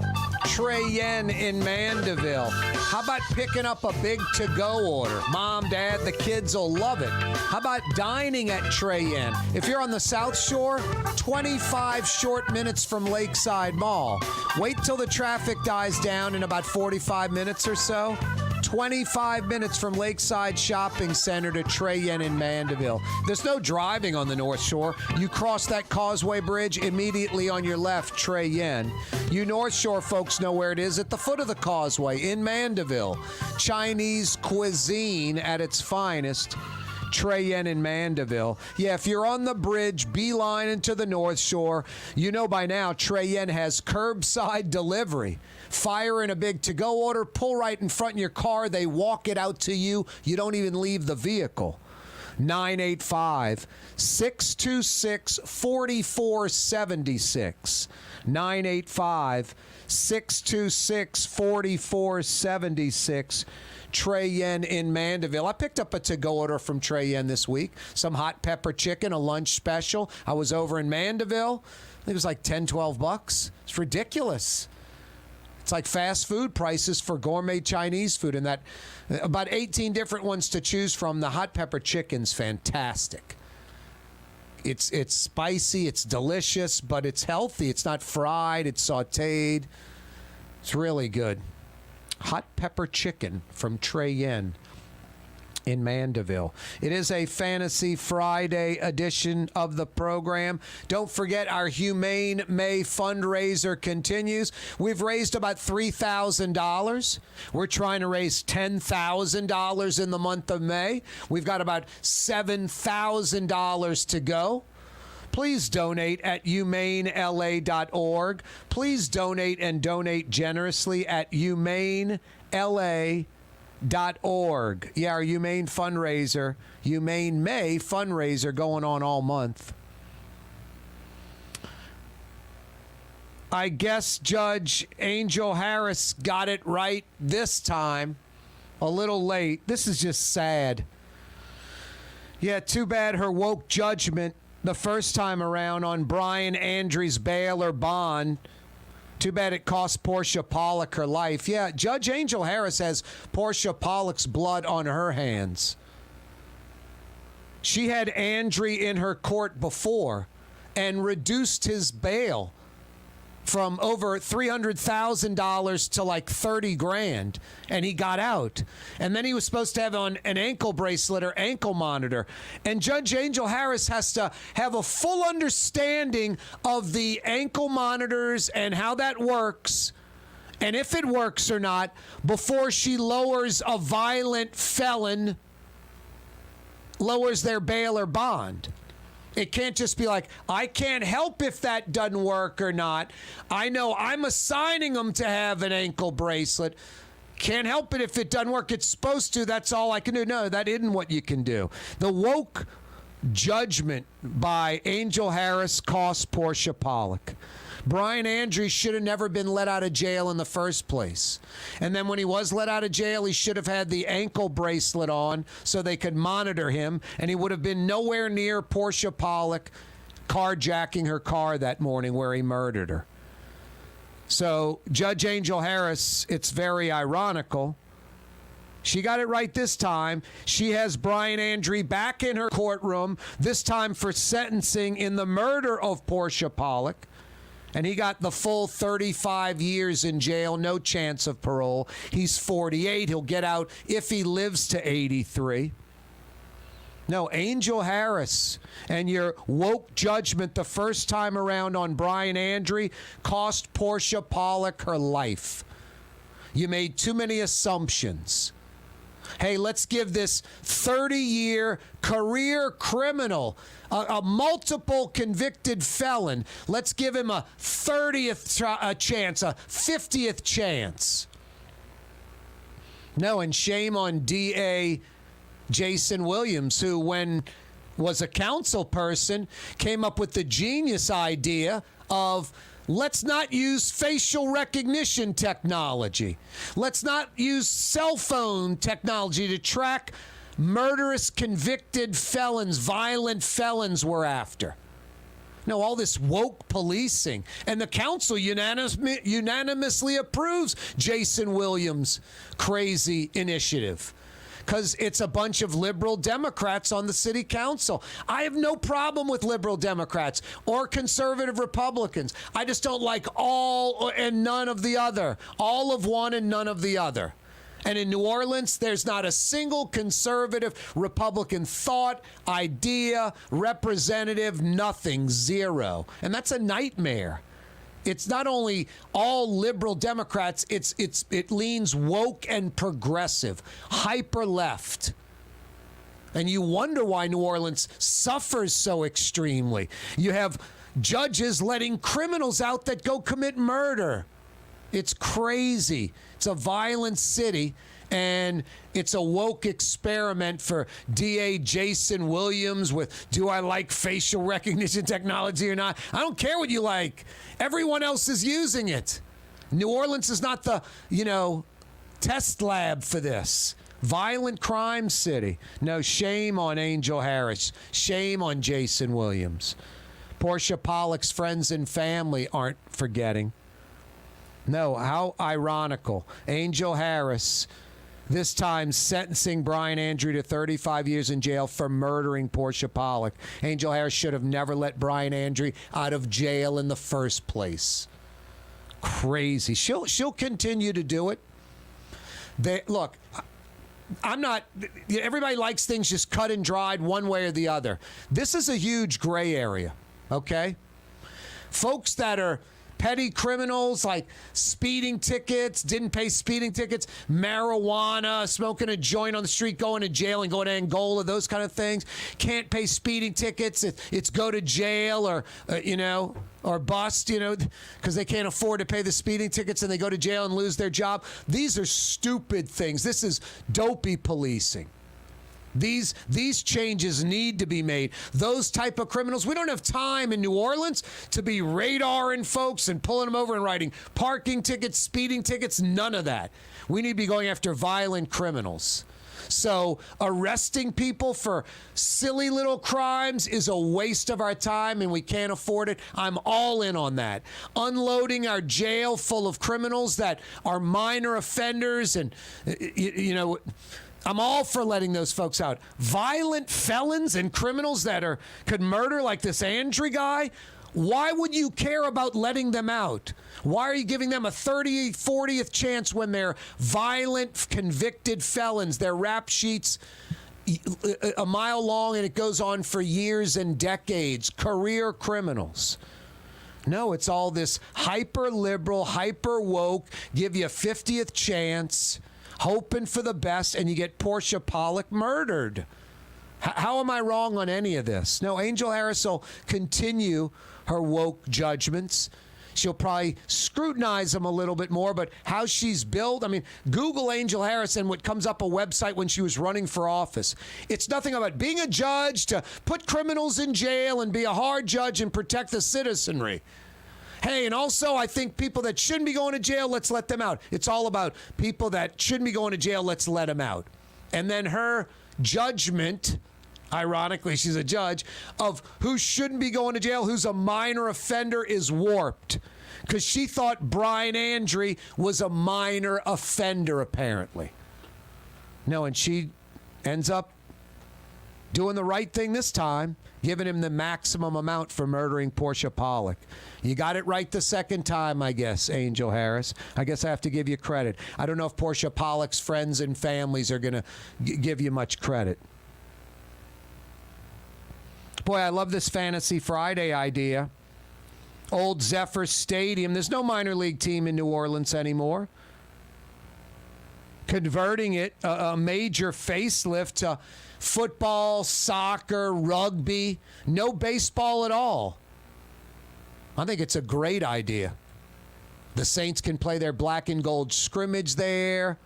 S14: Trey Yen in Mandeville. How about picking up a big to-go order? Mom, Dad, the kids will love it. How about dining at Trey Yen? If you're on the South Shore, 25 short minutes from Lakeside Mall. Wait till the traffic dies down in about 45 minutes or so. 25 minutes from Lakeside Shopping Center to Trey Yen in Mandeville. There's no driving on the North Shore. You cross that Causeway Bridge, immediately on your left, Trey Yen. You North Shore folks know where it is, at the foot of the Causeway in Mandeville. Chinese cuisine at its finest. Trey Yen in Mandeville. Yeah, if you're on the bridge, beeline into the North Shore, you know by now Trey Yen has curbside delivery. Fire in a big to-go order, pull right in front of your car, they walk it out to you. You don't even leave the vehicle. 985-626-4476. 985-626-4476. Trey Yen in Mandeville. I picked up a to-go order from Trey Yen this week. Some hot pepper chicken, a lunch special. I was over in Mandeville. I think it was like $10, $12. It's ridiculous. It's like fast food prices for gourmet Chinese food, and that about 18 different ones to choose from. The hot pepper chicken's fantastic. It's spicy, it's delicious, but it's healthy. It's not fried, it's sautéed. It's really good. Hot pepper chicken from Trey Yen in Mandeville. It is a Fantasy Friday edition of the program. Don't forget, our Humane May fundraiser continues. We've raised about $3,000. We're trying to raise $10,000 in the month of May. We've got about $7,000 to go. Please donate at humanela.org. Please donate and donate generously at humanela.org. Yeah, our Humane fundraiser, Humane May fundraiser going on all month. I guess Judge Angel Harris got it right this time. A little late. This is just sad. Yeah, too bad her woke judgment the first time around on Brian Andrews' bail or bond. Too bad it cost Portia Pollock her life. Yeah, Judge Angel Harris has Portia Pollock's blood on her hands. She had Andrew in her court before and reduced his bail from over $300,000 to like $30,000, and he got out. And then he was supposed to have on an ankle bracelet or ankle monitor. And Judge Angel Harris has to have a full understanding of the ankle monitors and how that works, and if it works or not, before she lowers a violent felon, lowers their bail or bond. It can't just be like, I can't help if that doesn't work or not. I know I'm assigning them to have an ankle bracelet. Can't help it if it doesn't work. It's supposed to. That's all I can do. No, that isn't what you can do. The woke judgment by Angel Harris cost Portia Pollock. Brian Andrews should have never been let out of jail in the first place. And then when he was let out of jail, he should have had the ankle bracelet on so they could monitor him, and he would have been nowhere near Portia Pollock carjacking her car that morning where he murdered her. So Judge Angel Harris, it's very ironical. She got it right this time. She has Brian Andrews back in her courtroom, this time for sentencing in the murder of Portia Pollock. And he got the full 35 years in jail, no chance of parole. He's 48. He'll get out if he lives to 83. No, Angel Harris and your woke judgment the first time around on Brian Andrews cost Portia Pollock her life. You made too many assumptions. Hey, let's give this 30-year career criminal, a multiple convicted felon, let's give him a 30th chance, a 50th chance. No, and shame on D.A. Jason Williams, who, when was a council person, came up with the genius idea of, let's not use facial recognition technology. Let's not use cell phone technology to track murderous convicted felons, violent felons we're after. No, all this woke policing. And the council unanimously approves Jason Williams' crazy initiative, because it's a bunch of liberal Democrats on the city council. I have no problem with liberal Democrats or conservative Republicans. I just don't like all and none of the other. All of one and none of the other. And in New Orleans, there's not a single conservative Republican thought, idea, representative, nothing, zero. And that's a nightmare. It's not only all liberal Democrats, it leans woke and progressive, hyper left. And you wonder why New Orleans suffers so extremely. You have judges letting criminals out that go commit murder. It's crazy. It's a violent city, and it's a woke experiment for D.A. Jason Williams with, do I like facial recognition technology or not? I don't care what you like. Everyone else is using it. New Orleans is not the, test lab for this. Violent crime city. No, shame on Angel Harris. Shame on Jason Williams. Portia Pollock's friends and family aren't forgetting. No, how ironical. Angel Harris, this time sentencing Brian Andrews to 35 years in jail for murdering Portia Pollock. Angel Harris should have never let Brian Andrews out of jail in the first place. Crazy. She'll continue to do it. Look, I'm not, everybody likes things just cut and dried one way or the other. This is a huge gray area, okay? Folks that are petty criminals like speeding tickets, didn't pay speeding tickets, marijuana, smoking a joint on the street, going to jail and going to Angola, those kind of things. Can't pay speeding tickets. It's go to jail or, or bust, because they can't afford to pay the speeding tickets and they go to jail and lose their job. These are stupid things. This is dopey policing. These changes need to be made. Those type of criminals, we don't have time in New Orleans to be radaring folks and pulling them over and writing parking tickets, speeding tickets, none of that. We need to be going after violent criminals. So arresting people for silly little crimes is a waste of our time and we can't afford it. I'm all in on that. Unloading our jail full of criminals that are minor offenders and, I'm all for letting those folks out. Violent felons and criminals that could murder like this Andrew guy, why would you care about letting them out? Why are you giving them a 30th, 40th chance when they're violent, convicted felons? Their rap sheets a mile long and it goes on for years and decades. Career criminals. No, it's all this hyper-liberal, hyper-woke, give you a 50th chance, hoping for the best, and you get Portia Pollock murdered. How am I wrong on any of this? No, Angel Harris will continue her woke judgments. She'll probably scrutinize them a little bit more, but how she's built, Google Angel Harris and what comes up a website when she was running for office. It's nothing about being a judge to put criminals in jail and be a hard judge and protect the citizenry. Hey, and also I think people that shouldn't be going to jail, let's let them out. It's all about people that shouldn't be going to jail, let's let them out. And then her judgment, ironically, she's a judge, of who shouldn't be going to jail, who's a minor offender, is warped. Because she thought Brian Andre was a minor offender, apparently. No, and she ends up doing the right thing this time, giving him the maximum amount for murdering Portia Pollock. You got it right the second time, I guess, Angel Harris. I guess I have to give you credit. I don't know if Portia Pollock's friends and families are going to give you much credit. Boy, I love this Fantasy Friday idea. Old Zephyr Stadium. There's no minor league team in New Orleans anymore. Converting it, a major facelift to football, soccer, rugby, no baseball at all. I think it's a great idea. The Saints can play their black and gold scrimmage there.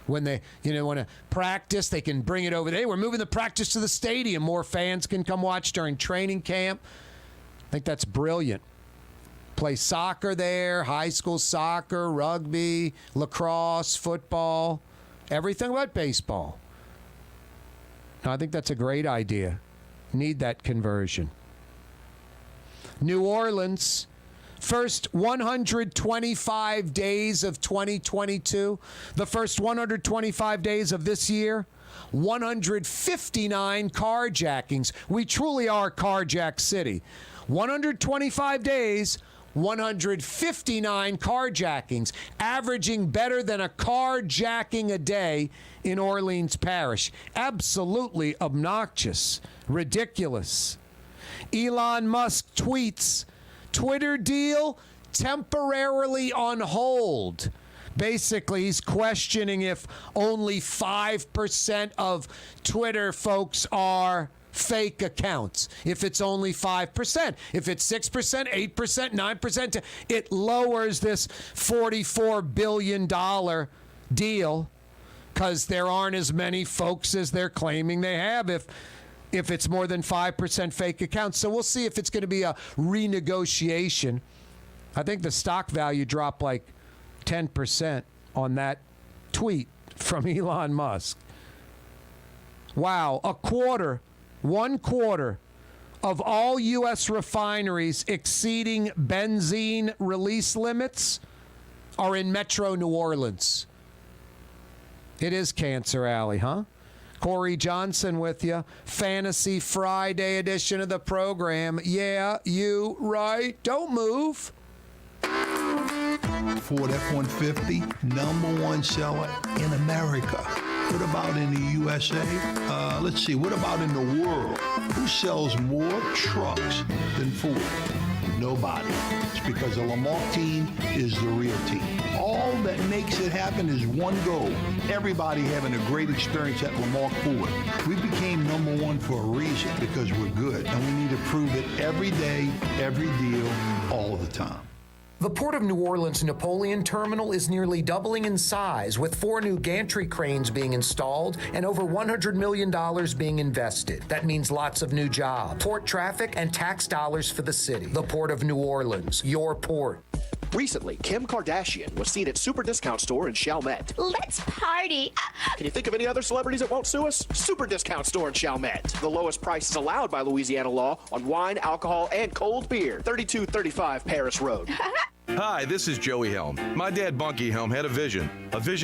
S14: When they, want to practice, they can bring it over there. We're moving the practice to the stadium. More fans can come watch during training camp. I think that's brilliant. Play soccer there, high school soccer, rugby, lacrosse, football, everything but baseball. I think that's a great idea. Need that conversion. New Orleans, first 125 days of 2022, the first 125 days of this year, 159 carjackings. We truly are Carjack City. 125 days, 159 carjackings, averaging better than a carjacking a day in Orleans Parish. Absolutely obnoxious, ridiculous. Elon Musk tweets, Twitter deal temporarily on hold. Basically, he's questioning if only 5% of Twitter folks are fake accounts. If it's only 5%, if it's 6%, 8%, 9%, it lowers this $44 billion deal because there aren't as many folks as they're claiming they have if it's more than 5% fake accounts. So we'll see if it's going to be a renegotiation. I think the stock value dropped like 10% on that tweet from Elon Musk. Wow, 1/4 of all U.S. refineries exceeding benzene release limits are in Metro New Orleans. It is Cancer Alley, huh? Corey Johnson with you. Fantasy Friday edition of the program. Yeah, you right. Don't move.
S11: Ford F-150, #1 seller in America. What about in the USA? Let's see, what about in the world? Who sells more trucks than Ford? Nobody. It's because the Lamarck team is the real team. All that makes it happen is one goal. Everybody having a great experience at Lamarck Ford. We became number one for a reason, because we're good, and we need to prove it every day, every deal, all the time.
S5: The Port of New Orleans Napoleon Terminal is nearly doubling in size, with 4 new gantry cranes being installed and over $100 million being invested. That means lots of new jobs, port traffic, and tax dollars for the city. The Port of New Orleans, your port.
S6: Recently, Kim Kardashian was seen at Super Discount Store in Chalmette.
S15: Let's party.
S6: Can you think of any other celebrities that won't sue us? Super Discount Store in Chalmette. The lowest prices allowed by Louisiana law on wine, alcohol, and cold beer. 3235 Paris Road.
S12: Hi, this is Joey Helm. My dad, Bunky Helm, had a vision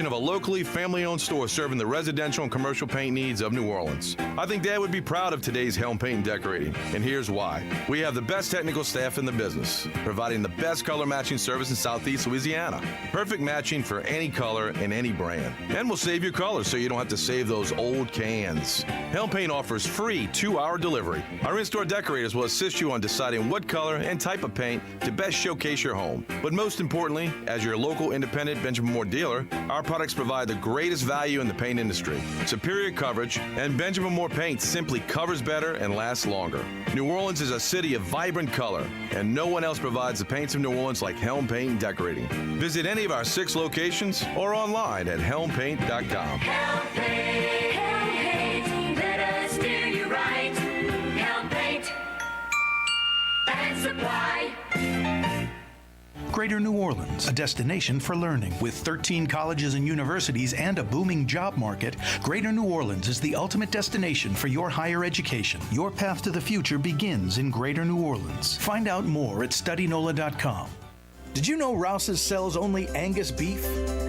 S12: of a locally family-owned store serving the residential and commercial paint needs of New Orleans. I think Dad would be proud of today's Helm Paint and Decorating, and here's why. We have the best technical staff in the business, providing the best color matching service in Southeast Louisiana. Perfect matching for any color and any brand. And we'll save your colors so you don't have to save those old cans. Helm Paint offers free 2-hour delivery. Our in-store decorators will assist you on deciding what color and type of paint to best showcase your home. But most importantly, as your local independent Benjamin Moore dealer, our products provide the greatest value in the paint industry. Superior coverage, and Benjamin Moore paint simply covers better and lasts longer. New Orleans is a city of vibrant color, and no one else provides the paints of New Orleans like Helm Paint and Decorating. Visit any of our 6 locations or online at helmpaint.com.
S9: Helm Paint, let us steer you right. Helm Paint and Supply.
S10: Greater New Orleans, a destination for learning. With 13 colleges and universities and a booming job market, Greater New Orleans is the ultimate destination for your higher education. Your path to the future begins in Greater New Orleans. Find out more at studynola.com. Did you know Rouse's sells only Angus beef?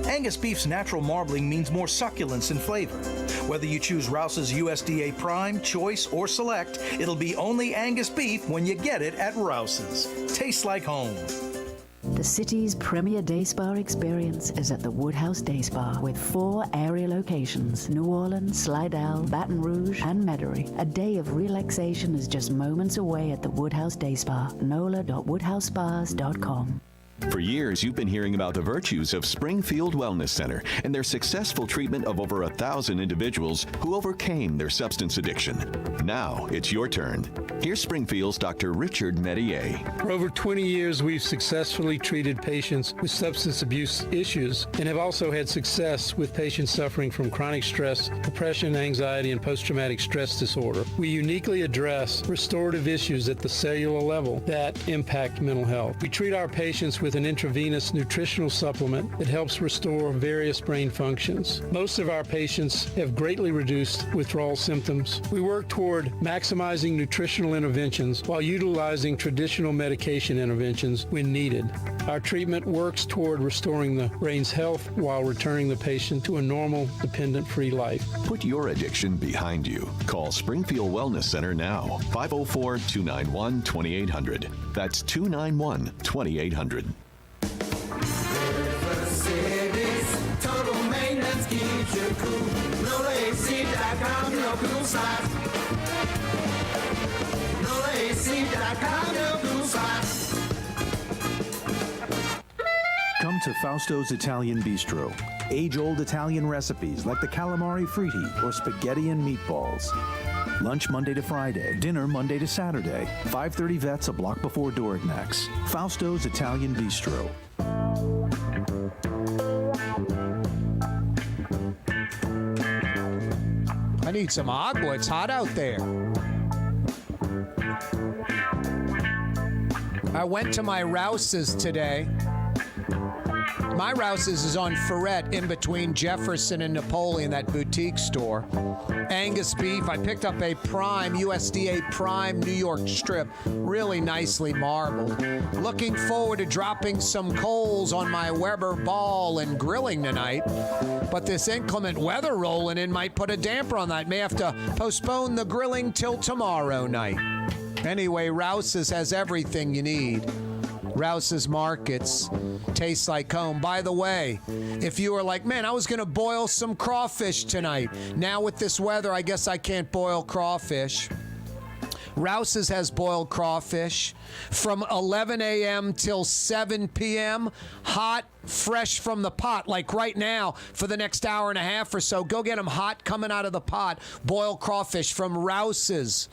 S10: Angus beef's natural marbling means more succulence and flavor. Whether you choose Rouse's USDA Prime, Choice, or Select, it'll be only Angus beef when you get it at Rouse's. Tastes like home.
S17: The city's premier day spa experience is at the Woodhouse Day Spa with 4 area locations: New Orleans, Slidell, Baton Rouge, and Metairie. A day of relaxation is just moments away at the Woodhouse Day Spa. NOLA.woodhousespas.com.
S1: For years, you've been hearing about the virtues of Springfield Wellness Center and their successful treatment of over 1,000 individuals who overcame their substance addiction. Now it's your turn. Here's Springfield's Dr. Richard Medier.
S22: For over 20 years, we've successfully treated patients with substance abuse issues and have also had success with patients suffering from chronic stress, depression, anxiety, and post-traumatic stress disorder. We uniquely address restorative issues at the cellular level that impact mental health. We treat our patients with an intravenous nutritional supplement that helps restore various brain functions. Most of our patients have greatly reduced withdrawal symptoms. We work toward maximizing nutritional interventions while utilizing traditional medication interventions when needed. Our treatment works toward restoring the brain's health while returning the patient to a normal, dependent-free life.
S1: Put your addiction behind you. Call Springfield Wellness Center now. 504-291-2800. That's 291-2800.
S9: Total maintenance keeps you cool. NOLAAC.com, your cool side. NOLAAC.com, your cool side.
S16: Come to Fausto's Italian Bistro. Age-old Italian recipes like the calamari fritti or spaghetti and meatballs. Lunch Monday to Friday. Dinner Monday to Saturday. 530 Vets, a block before Dorignax. Fausto's Italian Bistro.
S14: I need some agua. It's hot out there. I went to my Rouse's today. My Rouse's is on Ferret in between Jefferson and Napoleon, that boutique store. Angus beef. I picked up a Prime, USDA Prime New York strip. Really nicely marbled. Looking forward to dropping some coals on my Weber ball and grilling tonight. But this inclement weather rolling in might put a damper on that. May have to postpone the grilling till tomorrow night. Anyway, Rouse's has everything you need. Rouse's Markets tastes like home. By the way, if you were like, man, I was going to boil some crawfish tonight. Now with this weather, I guess I can't boil crawfish. Rouse's has boiled crawfish from 11 a.m. till 7 p.m. Hot, fresh from the pot, like right now for the next hour and a half or so. Go get them hot coming out of the pot. Boiled crawfish from Rouse's.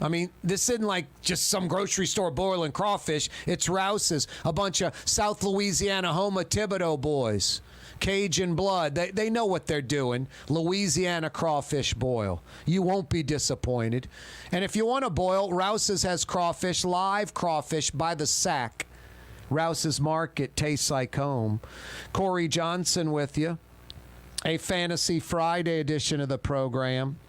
S14: I mean, this isn't like just some grocery store boiling crawfish. It's Rouse's. A bunch of South Louisiana Houma Thibodeau boys. Cajun blood. They know what they're doing. Louisiana crawfish boil. You won't be disappointed. And if you want to boil, Rouse's has crawfish, live crawfish by the sack. Rouse's Market tastes like home. Corey Johnson with you. A Fantasy Friday edition of the program.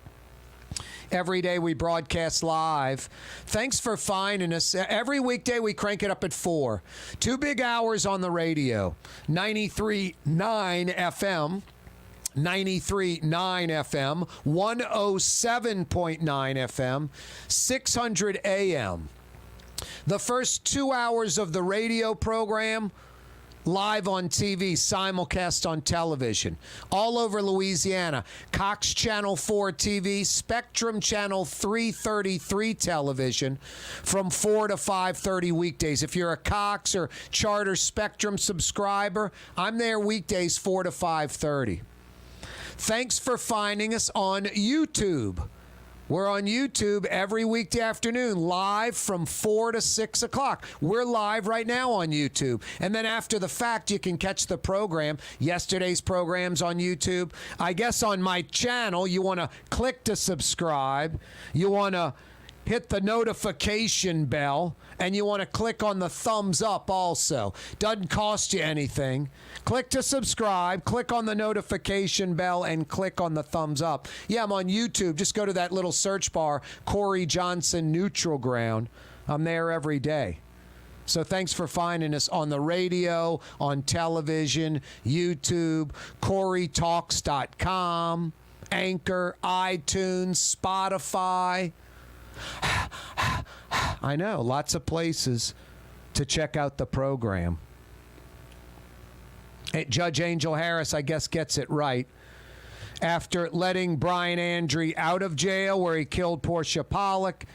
S14: Every day we broadcast live. Thanks for finding us. Every weekday we crank it up at 4. 2 big hours on the radio. 93.9 FM. 93.9 FM. 107.9 FM. 600 AM. The first 2 hours of the radio program live on TV, simulcast on television, all over Louisiana. Cox Channel 4 TV, Spectrum Channel 333 television from 4 to 5:30 weekdays. If you're a Cox or Charter Spectrum subscriber, I'm there weekdays 4 to 5:30. Thanks for finding us on YouTube. We're on YouTube every weekday afternoon, live from 4 to 6 o'clock. We're live right now on YouTube. And then after the fact, you can catch the program. Yesterday's program's on YouTube. I guess on my channel, you want to click to subscribe. You want to hit the notification bell. And you want to click on the thumbs up also. Doesn't cost you anything. Click to subscribe, click on the notification bell, and click on the thumbs up. Yeah, I'm on YouTube. Just go to that little search bar, Corey Johnson Neutral Ground. I'm there every day. So thanks for finding us on the radio, on television, YouTube, CoreyTalks.com, Anchor, iTunes, Spotify. I know, lots of places to check out the program. Judge Angel Harris, I guess, gets it right. After letting Brian Andre out of jail where he killed Portia Pollock,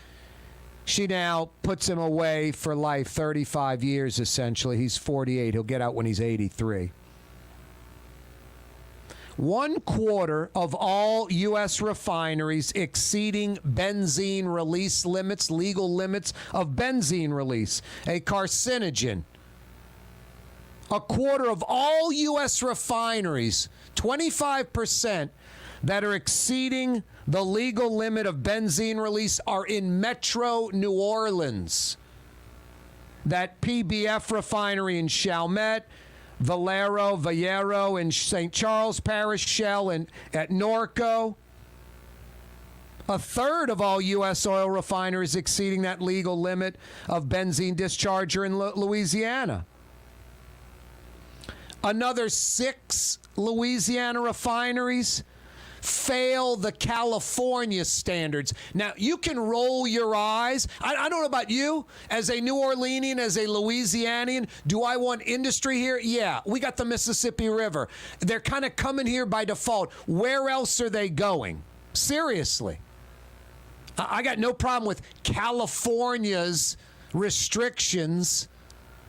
S14: she now puts him away for life, 35 years essentially. He's 48. He'll get out when he's 83. 1/4 of all U.S. refineries exceeding benzene release limits, legal limits of benzene release, a carcinogen. 1/4 of all U.S. refineries, 25% that are exceeding the legal limit of benzene release are in Metro New Orleans. That PBF refinery in Chalmette, Valero in St. Charles Parish, Shell at Norco. 1/3 of all U.S. oil refineries exceeding that legal limit of benzene discharge are in Louisiana. Another 6 Louisiana refineries fail the California standards. Now, you can roll your eyes. I don't know about you. As a New Orleanian, as a Louisianian, do I want industry here? Yeah, we got the Mississippi River. They're kind of coming here by default. Where else are they going? Seriously. I got no problem with California's restrictions,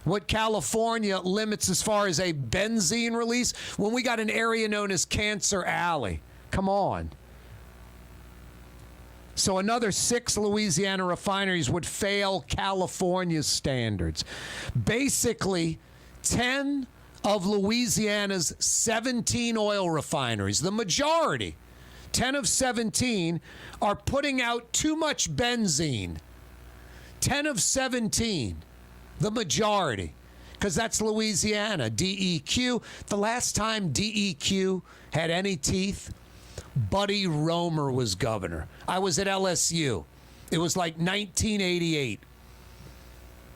S14: what California limits as far as a benzene release, when we got an area known as Cancer Alley. Come on. So another 6 Louisiana refineries would fail California's standards. Basically, 10 of Louisiana's 17 oil refineries, the majority, 10 of 17, are putting out too much benzene. 10 of 17, the majority, because that's Louisiana. DEQ, the last time DEQ had any teeth, Buddy Romer was governor. I was at LSU. It was like 1988.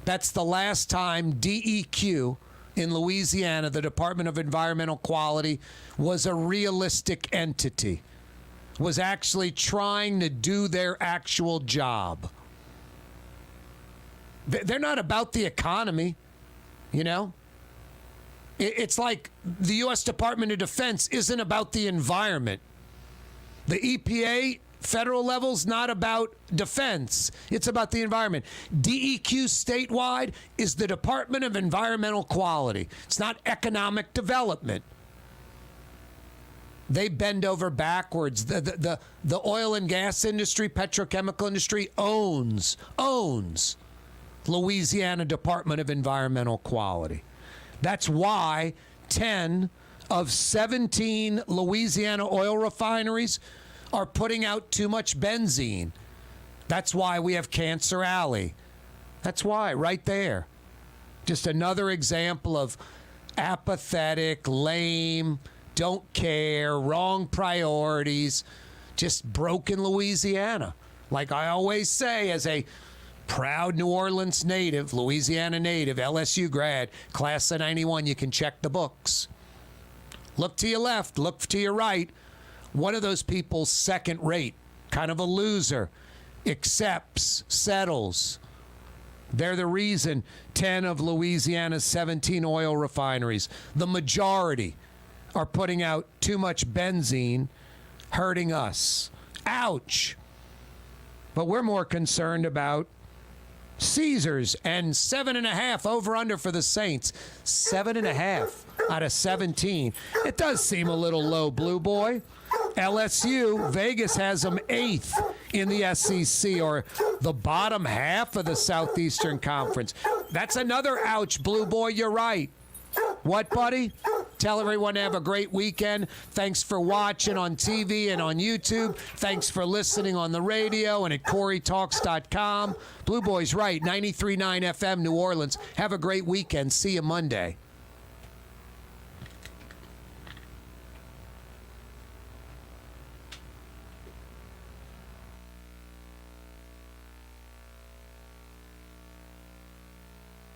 S14: That's the last time DEQ in Louisiana, the Department of Environmental Quality, was a realistic entity, was actually trying to do their actual job. They're not about the economy, you know? It's like the U.S. Department of Defense isn't about the environment. The EPA, Federal level's not about defense. It's about the environment. DEQ statewide is the Department of Environmental Quality. It's not economic development. They bend over backwards. The oil and gas industry, petrochemical industry owns Louisiana Department of Environmental Quality. That's why 10 of 17 Louisiana oil refineries are putting out too much benzene. That's why we have Cancer Alley. That's why, right there. Just another example of apathetic, lame, don't care, wrong priorities, just broken Louisiana. Like I always say, as a proud New Orleans native, Louisiana native, LSU grad, class of 91, you can check the books. Look to your left, look to your right. One of those people's second rate, kind of a loser, accepts, settles. They're the reason 10 of Louisiana's 17 oil refineries, the majority, are putting out too much benzene, hurting us. Ouch. But we're more concerned about Caesars and 7.5 over-under for the Saints. 7.5 out of 17. It does seem a little low, Blue Boy. LSU, Vegas has them 8th in the SEC, or the bottom half of the Southeastern Conference. That's another ouch, Blue Boy. You're right. What, buddy? Tell everyone to have a great weekend. Thanks for watching on TV and on YouTube. Thanks for listening on the radio and at CoreyTalks.com. Blue Boy's right, 93.9 FM, New Orleans. Have a great weekend. See you Monday.